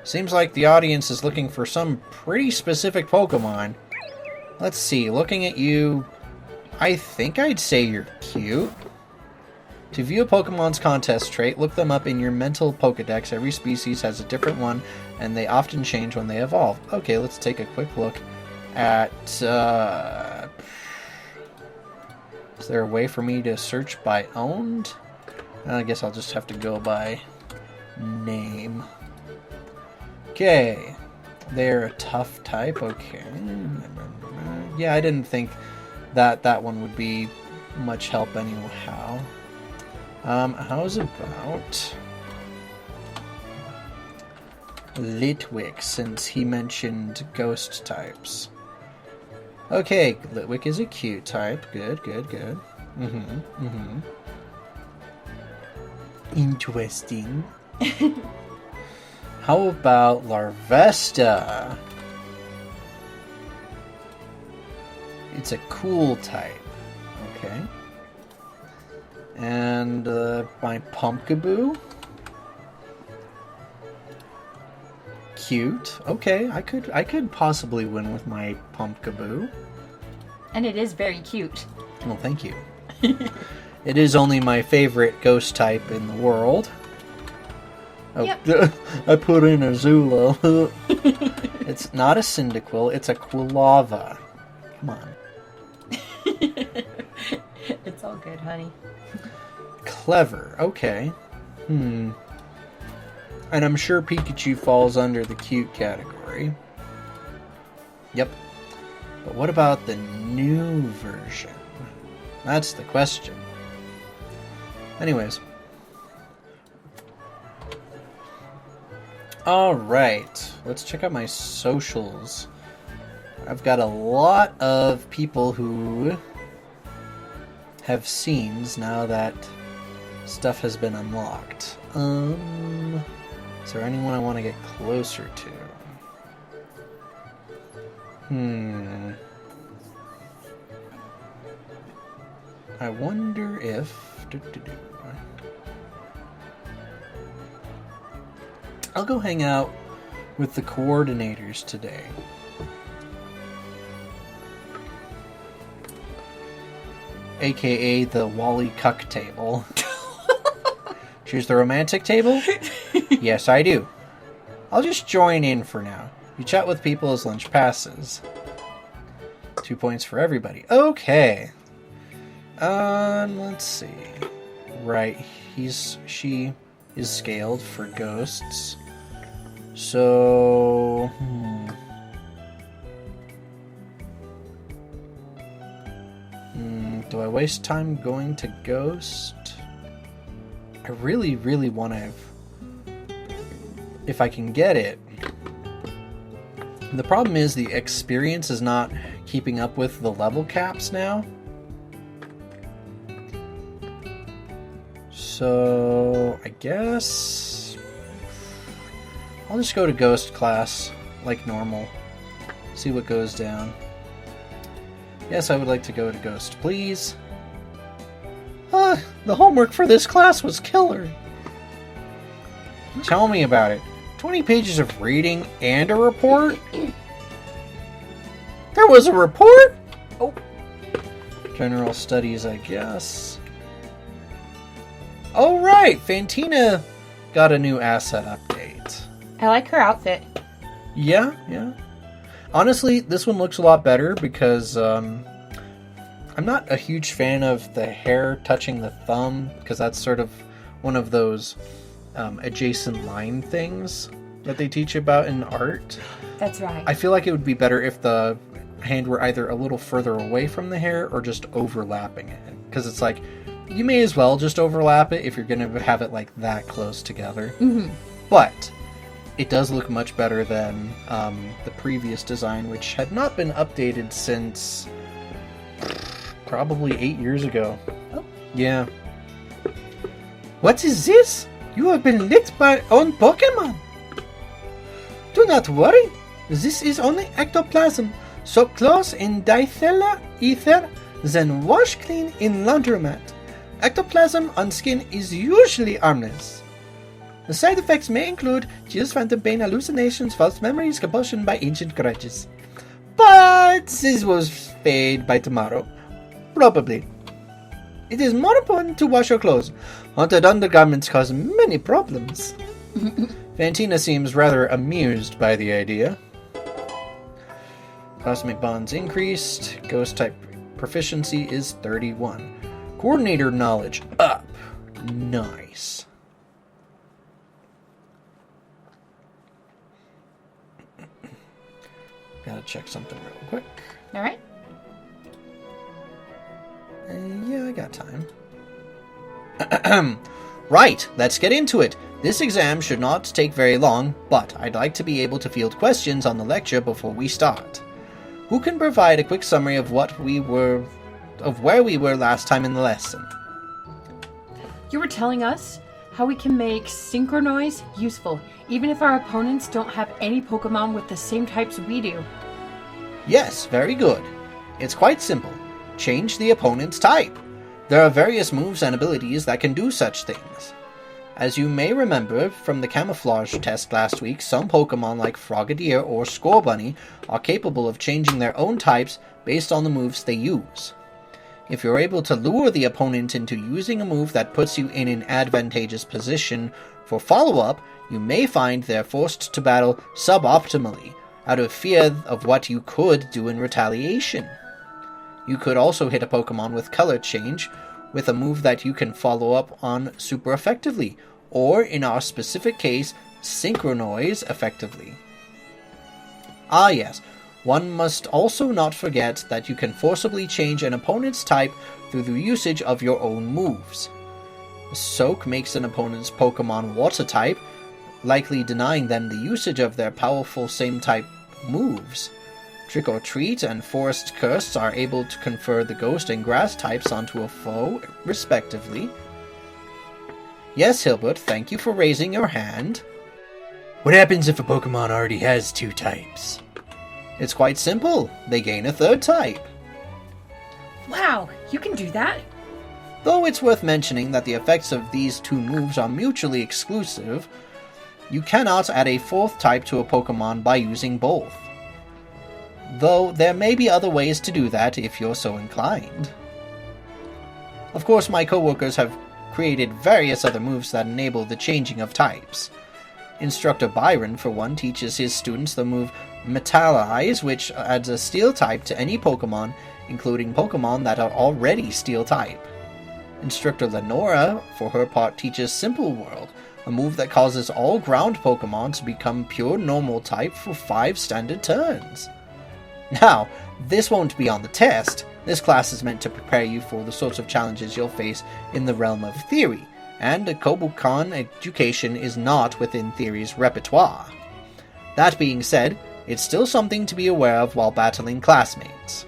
Seems like the audience is looking for some pretty specific Pokemon. Let's see, looking at you, I think I'd say you're cute. To view a Pokemon's contest trait, look them up in your mental Pokedex. Every species has a different one, and they often change when they evolve. Okay, let's take a quick look at... Is there a way for me to search by owned? I guess I'll just have to go by name. Okay, they're a tough type. Okay, yeah, I didn't think that one would be much help anyhow. How's about Litwick, since he mentioned ghost types? Okay, Litwick is a cute type. Good. Interesting. How about Larvesta? It's a cool type. Okay. And my Pumpkaboo? Cute. Okay, I could possibly win with my Pumpkaboo. And it is very cute. Well, thank you. It is only my favorite ghost type in the world. Oh, Yep. I put in a Zula. It's not a Cyndaquil, it's a Quilava. Come on. It's all good, honey. Clever. Okay. And I'm sure Pikachu falls under the cute category. Yep. But what about the new version? That's the question. Anyways. Alright. Let's check out my socials. I've got a lot of people who have scenes now that stuff has been unlocked. Is there anyone I want to get closer to? I wonder if... I'll go hang out with the coordinators today. AKA the Wally Cuck table. Choose the romantic table? Yes, I do. I'll just join in for now. You chat with people as lunch passes. 2 points for everybody. Okay. Let's see. Right, she is scaled for ghosts. So, do I waste time going to ghost? I really, really want to, if I can get it. The problem is the experience is not keeping up with the level caps now. So, I guess I'll just go to Ghost class like normal. See what goes down. Yes, I would like to go to Ghost, please. The homework for this class was killer. Tell me about it. 20 pages of reading and a report? There was a report? Oh. General studies, I guess. Oh, right! Fantina got a new asset update. I like her outfit. Yeah. Honestly, this one looks a lot better because I'm not a huge fan of the hair touching the thumb, because that's sort of one of those adjacent line things that they teach about in art. That's right. I feel like it would be better if the hand were either a little further away from the hair or just overlapping it. Because it's like, you may as well just overlap it if you're going to have it like that close together. Mm-hmm. But it does look much better than the previous design, which had not been updated since probably 8 years ago. Oh. Yeah. What is this? You have been licked by own Pokemon. Do not worry. This is only ectoplasm. So close in diethyl ether, then wash clean in laundromat. Ectoplasm on skin is usually harmless. The side effects may include chills, phantom pain, hallucinations, false memories, compulsion by ancient grudges. But this will fade by tomorrow. Probably. It is more important to wash your clothes. Haunted undergarments cause many problems. Fantina seems rather amused by the idea. Cosmic bonds increased. Ghost type proficiency is 31. Coordinator knowledge up. Nice. Gotta check something real quick. Alright. Yeah, I got time. Right, let's get into it. This exam should not take very long, but I'd like to be able to field questions on the lecture before we start. Who can provide a quick summary of where we were last time in the lesson? You were telling us how we can make Synchronoise useful, even if our opponents don't have any Pokemon with the same types we do. Yes, very good. It's quite simple. Change the opponent's type. There are various moves and abilities that can do such things. As you may remember from the camouflage test last week, some Pokemon like Frogadier or Scorbunny are capable of changing their own types based on the moves they use. If you're able to lure the opponent into using a move that puts you in an advantageous position for follow-up, you may find they're forced to battle suboptimally, out of fear of what you could do in retaliation. You could also hit a Pokemon with color change, with a move that you can follow up on super effectively, or in our specific case, Synchronoise effectively. Ah yes, one must also not forget that you can forcibly change an opponent's type through the usage of your own moves. Soak makes an opponent's Pokemon water type, likely denying them the usage of their powerful same-type moves. Trick or Treat and Forest Curse are able to confer the Ghost and Grass types onto a foe, respectively. Yes, Hilbert, thank you for raising your hand. What happens if a Pokemon already has 2 types? It's quite simple. They gain a 3rd type. Wow, you can do that? Though it's worth mentioning that the effects of these 2 moves are mutually exclusive, you cannot add a 4th type to a Pokemon by using both. Though there may be other ways to do that if you're so inclined. Of course, my coworkers have created various other moves that enable the changing of types. Instructor Byron, for one, teaches his students the move Metallize, which adds a Steel type to any Pokemon, including Pokemon that are already Steel type. Instructor Lenora, for her part, teaches Simple World, a move that causes all ground Pokemon to become pure normal type for 5 standard turns. Now, this won't be on the test. This class is meant to prepare you for the sorts of challenges you'll face in the realm of theory, and a Kobukan education is not within theory's repertoire. That being said, it's still something to be aware of while battling classmates.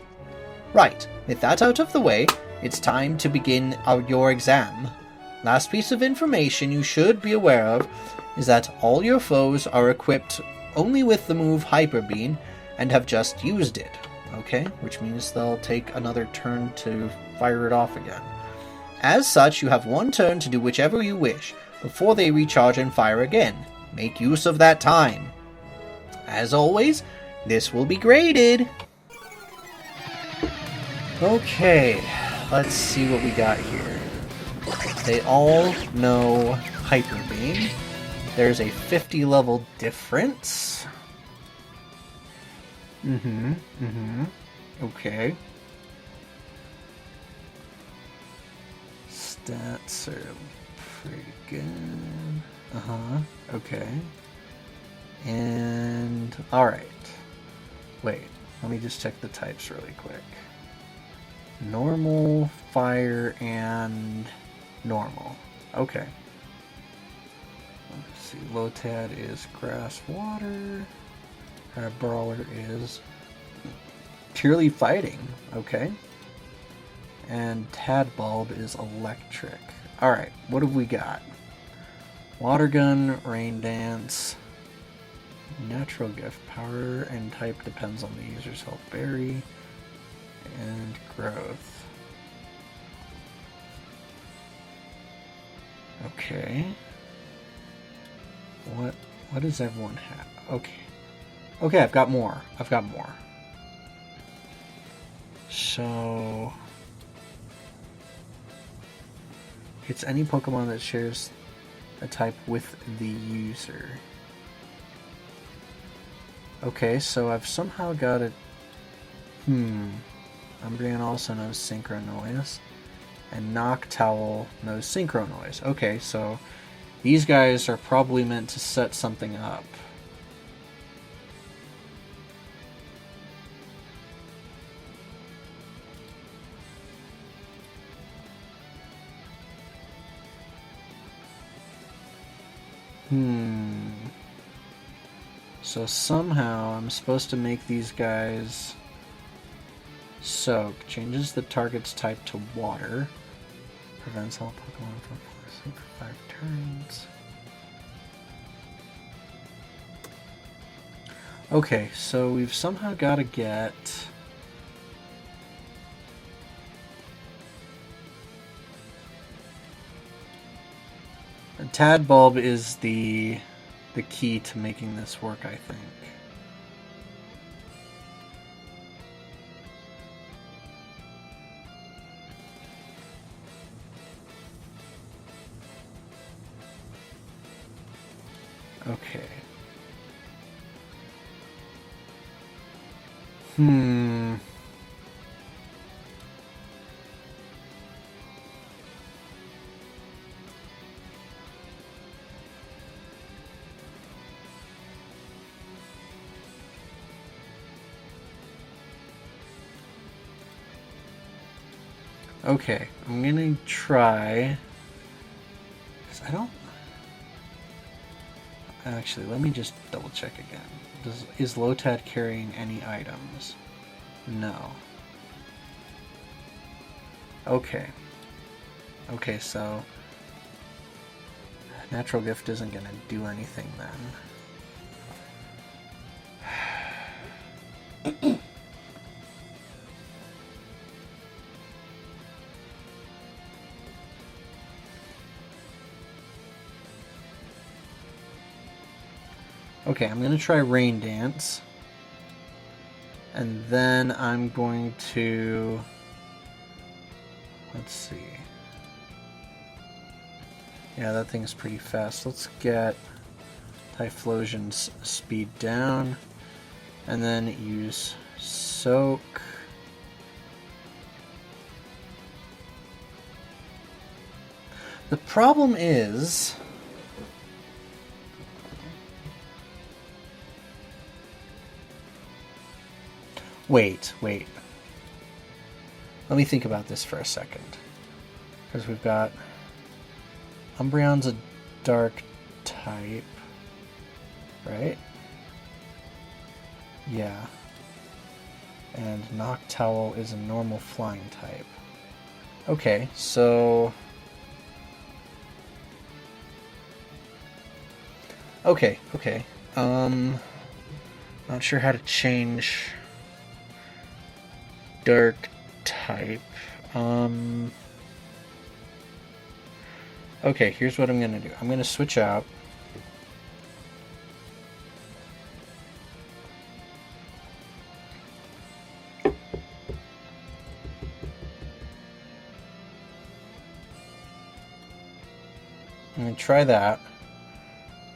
Right, with that out of the way, it's time to begin your exam. Last piece of information you should be aware of is that all your foes are equipped only with the move Hyper Beam and have just used it, okay? Which means they'll take another turn to fire it off again. As such, you have 1 turn to do whichever you wish before they recharge and fire again. Make use of that time. As always, this will be graded. Okay, let's see what we got here. They all know Hyper Beam. There's a 50 level difference. Okay. Stats are pretty good. Okay. And, alright. Wait, let me just check the types really quick. Normal, fire, and normal. Okay. Let's see, Lotad is grass, water. Brawler is purely fighting. Okay. And Tadbulb is electric. Alright, what have we got? Water Gun, Rain Dance, Natural Gift. Power and type depends on the user's health berry, and growth. Okay. What does everyone have? Okay. Okay, I've got more. So it's any Pokemon that shares a type with the user. Okay, so I've somehow got it. Umbreon also knows Synchronoise, and Noctowl knows Synchronoise. Okay, so these guys are probably meant to set something up. So somehow I'm supposed to make these guys soak. Changes the target's type to water. Prevents all Pokemon from falling for 5 turns. Okay, so we've somehow got to get... Tadbulb is the key to making this work, I think. Okay. Okay, I'm gonna try. 'Cause I don't. Actually, let me just double check again. Is Lotad carrying any items? No. Okay. Okay, so Natural gift isn't going to do anything then. Okay, I'm going to try Rain Dance. And then I'm going to... Let's see. Yeah, that thing's pretty fast. Let's get Typhlosion's speed down. And then use Soak. The problem is... Wait. Let me think about this for a second. Because we've got... Umbreon's a dark type. Right? Yeah. And Noctowl is a normal flying type. Okay, so... Okay. Not sure how to change dark type. Okay, here's what I'm gonna do. I'm gonna switch out. I'm gonna try that.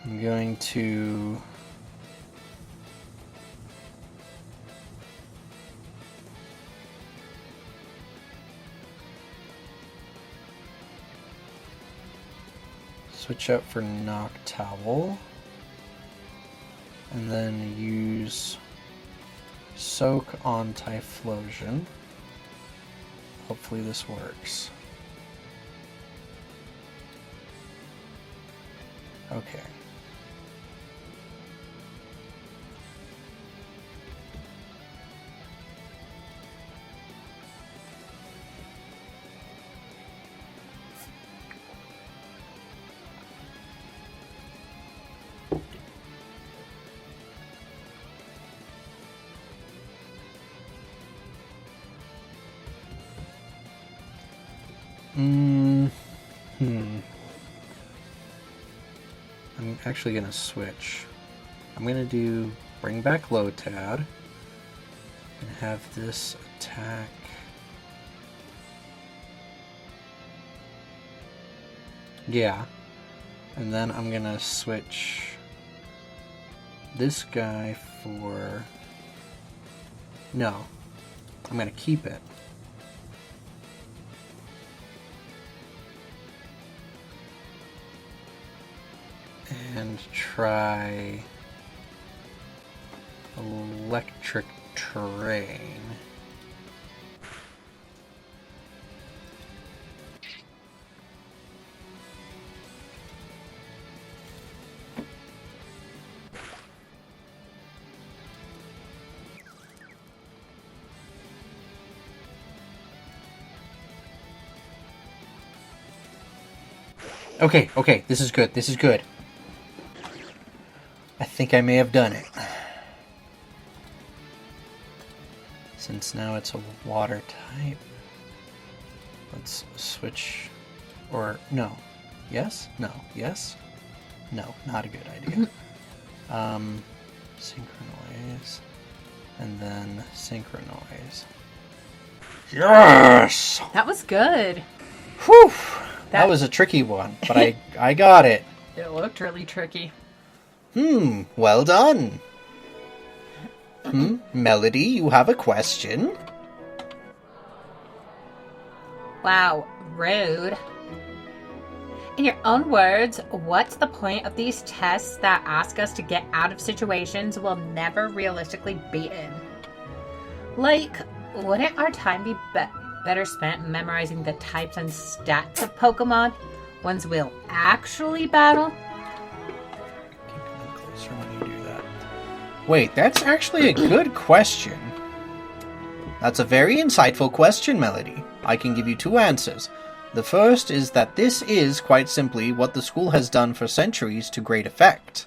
I'm going to switch out for Noctowl and then use Soak on Typhlosion. Hopefully this works. Okay. I'm actually going to switch. I'm going to do bring back Lotad and have this attack. Yeah. And then I'm going to switch this guy for... No. I'm going to keep it. And try Electric Terrain. Okay, this is good. I think I may have done it. Since now it's a water type. Let's switch. Or, no. Yes? No. Yes? No, not a good idea. Synchronoise. And then Synchronoise. Yes! That was good. Whew! That was a tricky one, but I got it. It looked really tricky. Well done. Melody, you have a question? Wow, rude. In your own words, what's the point of these tests that ask us to get out of situations we'll never realistically be in? Like, wouldn't our time be better spent memorizing the types and stats of Pokemon, ones we'll actually battle? Keep them closer when you do that. Wait, that's actually a good question. That's a very insightful question, Melody. I can give you two answers. The first is that this is, quite simply, what the school has done for centuries to great effect.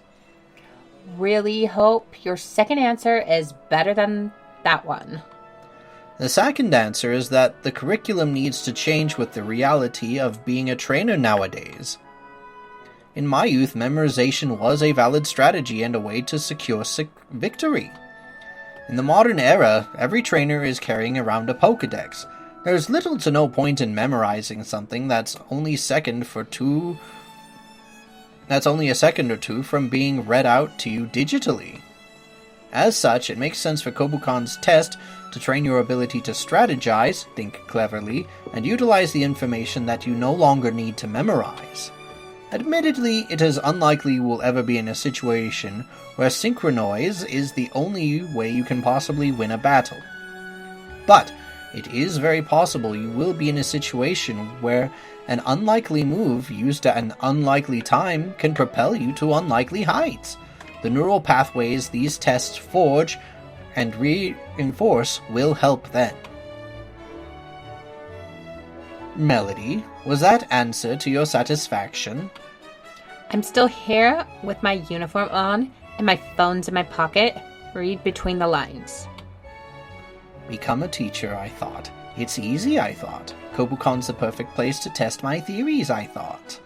Really hope your second answer is better than that one. The second answer is that the curriculum needs to change with the reality of being a trainer nowadays. In my youth, memorization was a valid strategy and a way to secure victory. In the modern era, every trainer is carrying around a Pokédex. There's little to no point in memorizing something that's only a second or two from being read out to you digitally. As such, it makes sense for Kobukon's test to train your ability to strategize, think cleverly, and utilize the information that you no longer need to memorize. Admittedly, it is unlikely you will ever be in a situation where Synchronoise is the only way you can possibly win a battle. But it is very possible you will be in a situation where an unlikely move used at an unlikely time can propel you to unlikely heights. The neural pathways these tests forge and reinforce will help then. Melody, was that answer to your satisfaction? I'm still here with my uniform on and my phone's in my pocket. Read between the lines. Become a teacher, I thought. It's easy, I thought. Kobukon's the perfect place to test my theories, I thought.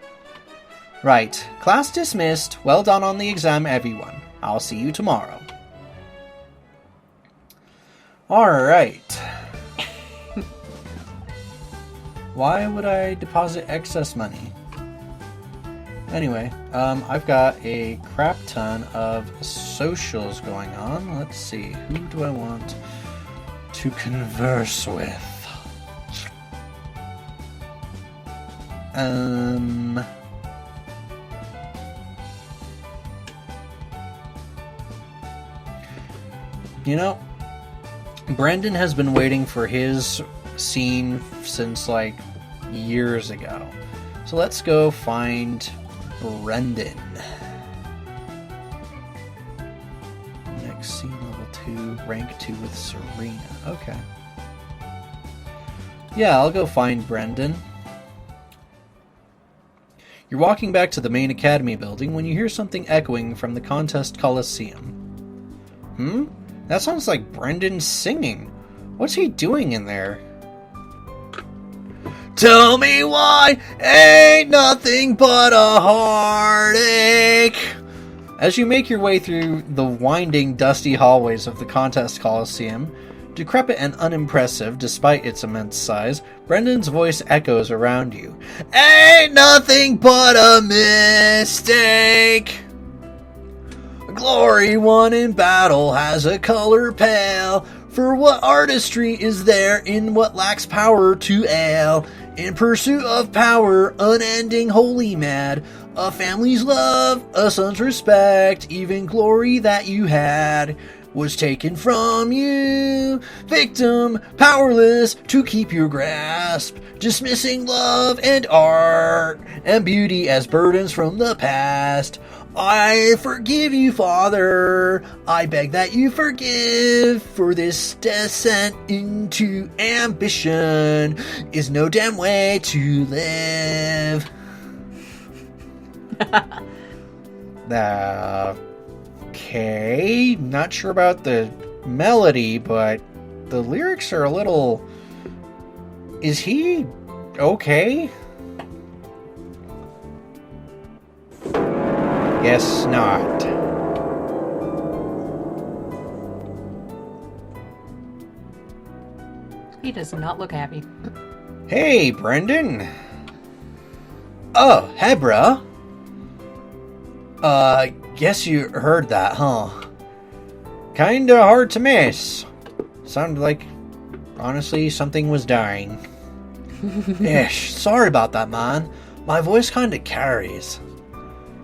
Right, class dismissed. Well done on the exam, everyone. I'll see you tomorrow. Alright. Why would I deposit excess money? Anyway, I've got a crap ton of socials going on. Let's see, who do I want to converse with? You know, Brendan has been waiting for his scene since like years ago. So let's go find Brendan. Next scene, level 2, rank 2 with Serena. Okay. Yeah, I'll go find Brendan. You're walking back to the main academy building when you hear something echoing from the contest coliseum. That sounds like Brendan singing. What's he doing in there? Tell me why ain't nothing but a heartache. As you make your way through the winding, dusty hallways of the contest coliseum, decrepit and unimpressive despite its immense size, Brendan's voice echoes around you. Ain't nothing but a mistake. Glory won in battle has a color pale. For what artistry is there in what lacks power to ail? In pursuit of power, unending, wholly mad. A family's love, a son's respect, even glory that you had was taken from you. Victim, powerless to keep your grasp. Dismissing love and art and beauty as burdens from the past. I forgive you, Father. I beg that you forgive, for this descent into ambition is no damn way to live. Okay, not sure about the melody, but the lyrics are a little... Is he okay? Guess not. He does not look happy. Hey, Brendan. Oh, hey, bruh. Guess you heard that, huh? Kinda hard to miss. Sounded like, honestly, something was dying. Ish, sorry about that, man. My voice kinda carries.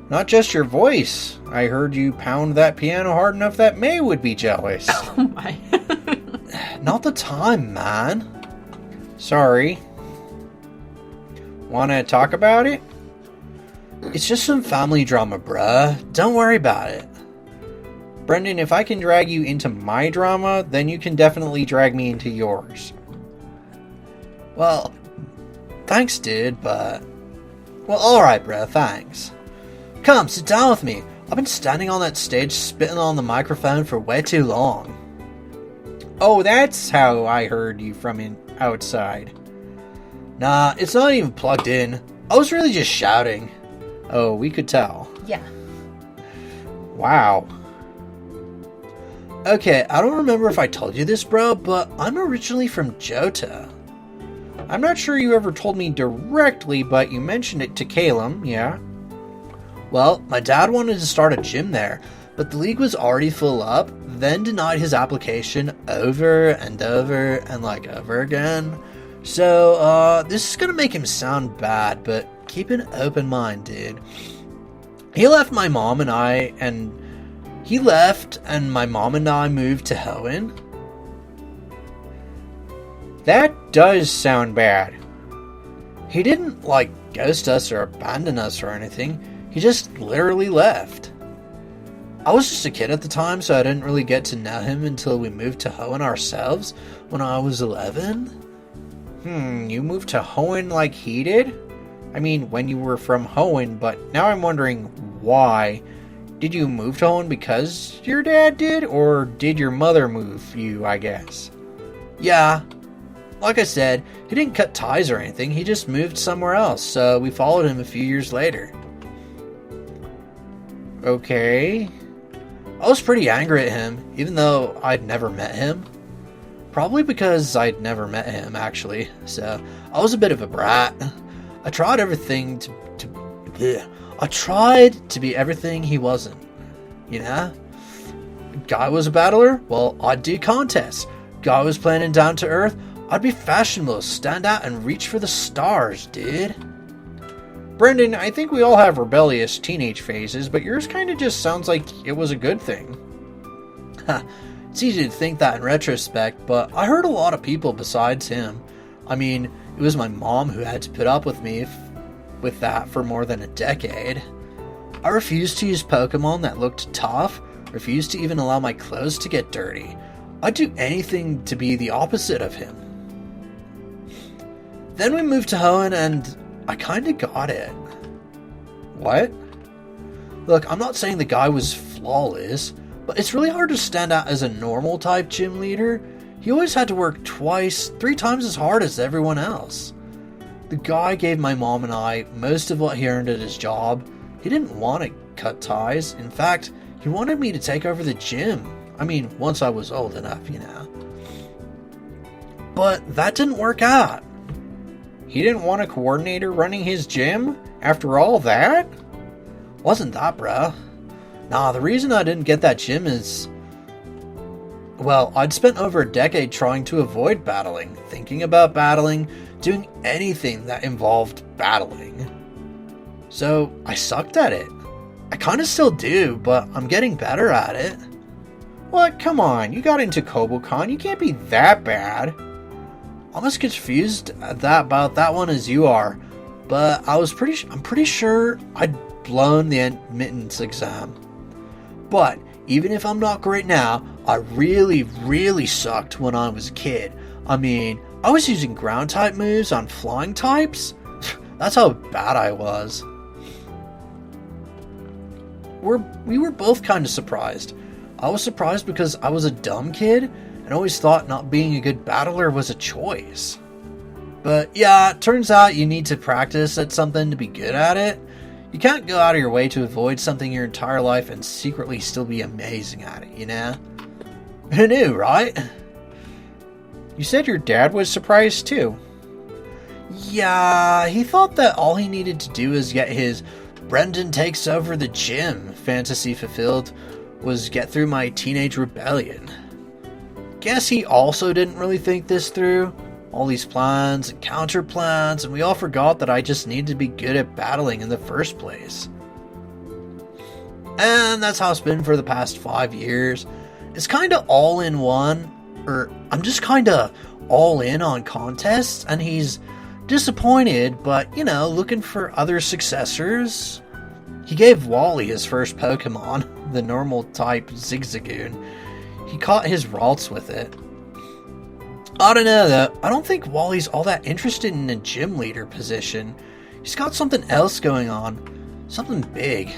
Not just your voice. I heard you pound that piano hard enough that May would be jealous. Oh my. Not the time, man. Sorry. Wanna talk about it? It's just some family drama, bruh. Don't worry about it. Brendan, if I can drag you into my drama, then you can definitely drag me into yours. Well, Thanks, dude, but... Well, alright, bro, thanks. Come, sit down with me. I've been standing on that stage spitting on the microphone for way too long. Oh, that's how I heard you from outside. Nah, it's not even plugged in. I was really just shouting. Oh, we could tell. Yeah. Wow. Okay, I don't remember if I told you this, bro, but I'm originally from Johto. I'm not sure you ever told me directly, but you mentioned it to Calum, yeah? Well, my dad wanted to start a gym there, but the league was already full up, then denied his application over and over and over again. So, this is gonna make him sound bad, but keep an open mind, dude. He left my mom and I, and my mom and I moved to Hoenn. That does sound bad. He didn't, ghost us or abandon us or anything. He just literally left. I was just a kid at the time, so I didn't really get to know him until we moved to Hoenn ourselves when I was 11. You moved to Hoenn like he did? I mean, when you were from Hoenn, but now I'm wondering why. Did you move to Hoenn because your dad did, or did your mother move you, I guess? Yeah. Like I said, he didn't cut ties or anything, he just moved somewhere else, so we followed him a few years later. Okay. I was pretty angry at him, even though I'd never met him. Probably because I'd never met him, actually, so I was a bit of a brat. I tried everything I tried to be everything he wasn't, you know? Guy was a battler? Well, I'd do contests. Guy was planning down to earth? I'd be fashionable, stand out and reach for the stars, dude. Brendan, I think we all have rebellious teenage phases, but yours kind of just sounds like it was a good thing. It's easy to think that in retrospect, but I hurt a lot of people besides him. I mean, it was my mom who had to put up with me with that for more than a decade. I refused to use Pokemon that looked tough, refused to even allow my clothes to get dirty. I'd do anything to be the opposite of him. Then we moved to Hoenn and I kinda got it. What? Look, I'm not saying the guy was flawless, but it's really hard to stand out as a normal type gym leader. He always had to work twice, 3 times as hard as everyone else. The guy gave my mom and I most of what he earned at his job. He didn't want to cut ties. In fact, he wanted me to take over the gym. I mean, once I was old enough, you know. But that didn't work out. He didn't want a coordinator running his gym? After all that? Wasn't that, bruh. Nah, the reason I didn't get that gym is... Well, I'd spent over a decade trying to avoid battling, thinking about battling, doing anything that involved battling. So, I sucked at it. I kinda still do, but I'm getting better at it. What? Come on, you got into Kobukon, you can't be that bad. I'm as confused about that one as you are, but I'm pretty sure I'd blown the admittance exam. But even if I'm not great now, I really sucked when I was a kid. I mean, I was using ground type moves on flying types. That's how bad I was. We were both kind of surprised. I was surprised because I was a dumb kid and always thought not being a good battler was a choice. But yeah, it turns out you need to practice at something to be good at it. You can't go out of your way to avoid something your entire life and secretly still be amazing at it, you know? Who knew, right? You said your dad was surprised too. Yeah, he thought that all he needed to do was get his Brendan takes over the gym fantasy fulfilled was get through my teenage rebellion. Guess he also didn't really think this through. All these plans and counter plans, and we all forgot that I just needed to be good at battling in the first place. And that's how it's been for the past 5 years. It's kinda all in one, or I'm just kinda all in on contests, and he's disappointed, but you know, looking for other successors. He gave Wally his first Pokemon, the normal type Zigzagoon. He caught his Ralts with it. I don't know, though. I don't think Wally's all that interested in a gym leader position. He's got something else going on. Something big.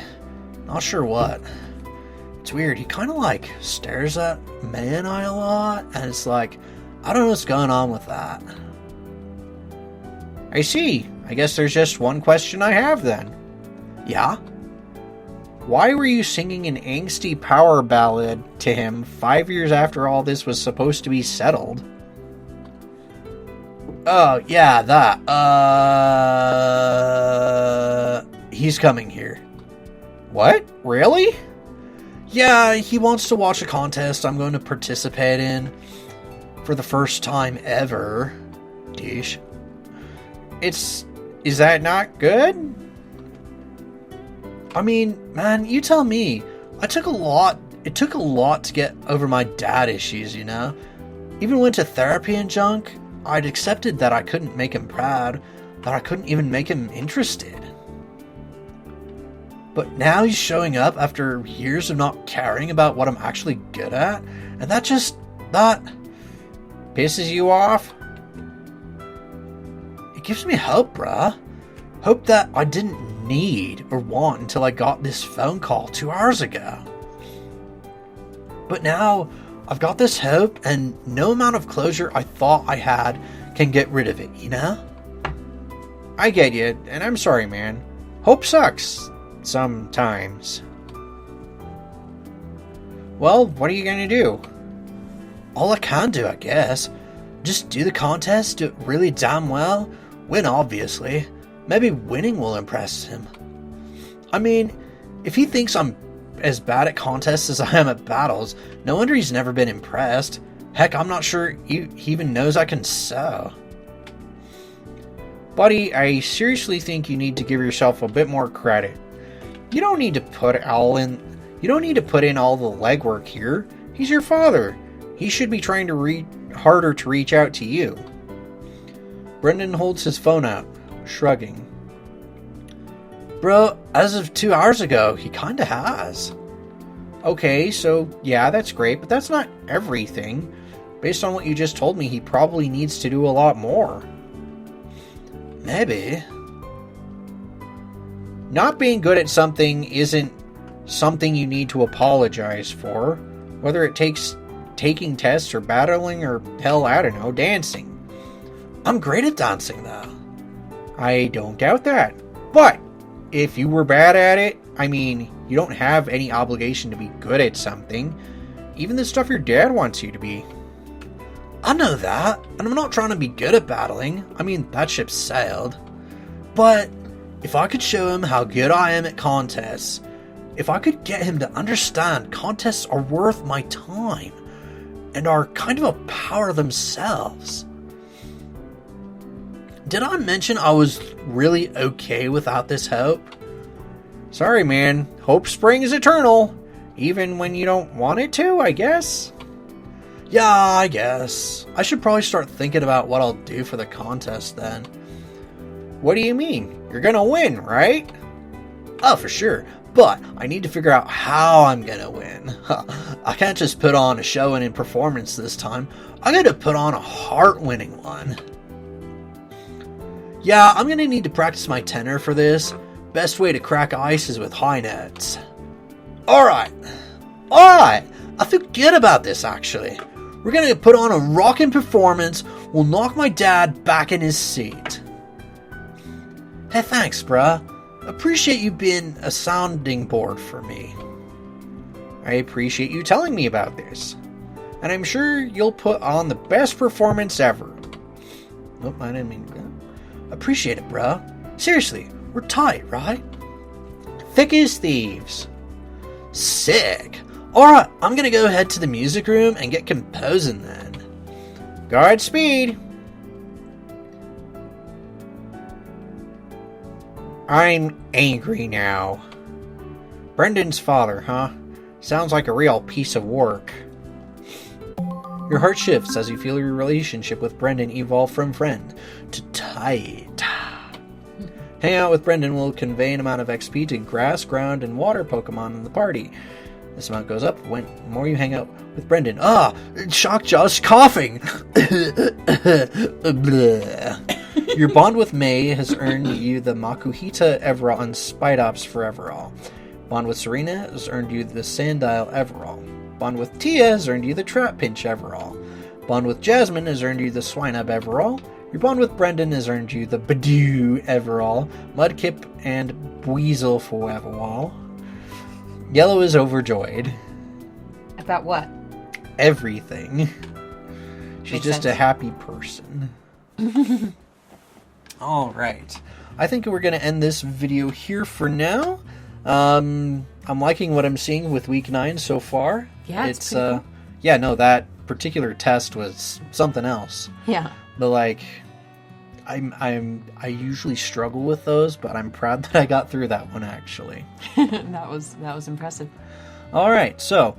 Not sure what. It's weird. He kind of, like, stares at May and I a lot, and it's like, I don't know what's going on with that. I see. I guess there's just one question I have, then. Yeah? Why were you singing an angsty power ballad to him 5 years after all this was supposed to be settled? Oh, yeah, that. He's coming here. What? Really? Yeah, he wants to watch a contest I'm going to participate in for the first time ever. Dish. Is that not good? I mean, man, you tell me. It took a lot to get over my dad issues, you know? Even went to therapy and junk. I'd accepted that I couldn't make him proud, that I couldn't even make him interested. But now he's showing up after years of not caring about what I'm actually good at, and that pisses you off? It gives me hope, bruh. Hope that I didn't need or want until I got this phone call 2 hours ago. But now, I've got this hope, and no amount of closure I thought I had can get rid of it, you know? I get you, and I'm sorry, man. Hope sucks. Sometimes. Well, what are you gonna do? All I can do, I guess. Just do the contest, do it really damn well, win obviously. Maybe winning will impress him. I mean, if he thinks I'm as bad at contests as I am at battles, no wonder he's never been impressed. Heck, I'm not sure he even knows I can sew. Buddy, I seriously think you need to give yourself a bit more credit. You don't need to put in all the legwork here. He's your father. He should be trying to harder to reach out to you. Brendan holds his phone out, shrugging. Bro, as of 2 hours ago, he kinda has. Okay, so yeah, that's great, but that's not everything. Based on what you just told me, he probably needs to do a lot more. Maybe. Not being good at something isn't something you need to apologize for. Whether it takes taking tests or battling or, hell, I don't know, dancing. I'm great at dancing, though. I don't doubt that. But if you were bad at it, I mean, you don't have any obligation to be good at something. Even the stuff your dad wants you to be. I know that, and I'm not trying to be good at battling. I mean, that ship sailed. But if I could show him how good I am at contests, if I could get him to understand contests are worth my time and are kind of a power themselves. Did I mention I was really okay without this hope? Sorry, man. Hope springs eternal. Even when you don't want it to, I guess. Yeah, I guess. I should probably start thinking about what I'll do for the contest then. What do you mean? You're gonna win, right? Oh, for sure. But I need to figure out how I'm gonna win. I can't just put on a show and a performance this time. I gotta put on a heart-winning one. Yeah, I'm gonna need to practice my tenor for this. Best way to crack ice is with high notes. Alright, I feel good about this actually. We're gonna put on a rockin' performance. We'll knock my dad back in his seat. Hey, thanks, bruh. Appreciate you being a sounding board for me. I appreciate you telling me about this. And I'm sure you'll put on the best performance ever. Nope, I didn't mean that. Appreciate it, bruh. Seriously, we're tight, right? Thick as thieves. Sick. Alright, I'm gonna go head to the music room and get composing then. Godspeed. I'm angry now. Brendan's father, huh? Sounds like a real piece of work. Your heart shifts as you feel your relationship with Brendan evolve from friend to tight. Hanging out with Brendan will convey an amount of XP to grass, ground, and water Pokemon in the party. This amount goes up when the more you hang out with Brendan. Ah, Shockjaw's coughing. Your bond with May has earned you the Makuhita Everall and Spite Ops for Everall. Bond with Serena has earned you the Sandile Everall. Bond with Tia has earned you the Trap Pinch Everall. Bond with Jasmine has earned you the Swinub Everall. Your bond with Brendan has earned you the Badoo Everall, Mudkip, and Weasel for Everall. Yellow is overjoyed. About what? Everything. She's Makes just sense. a happy person. All right. I think we're going to end this video here for now. I'm liking what I'm seeing with week 9 so far. Yeah, it's pretty cool. Yeah, no, that particular test was something else. Yeah. But like, I usually struggle with those, but I'm proud that I got through that one actually. that was impressive. All right, so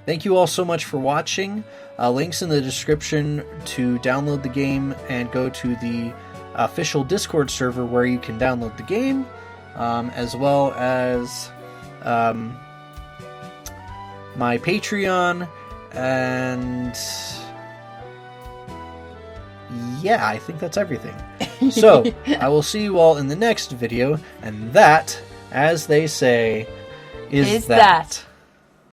thank you all so much for watching. Links in the description to download the game and go to the official Discord server where you can download the game, as well as my Patreon, and yeah, I think that's everything. So, I will see you all in the next video, and that, as they say, is that.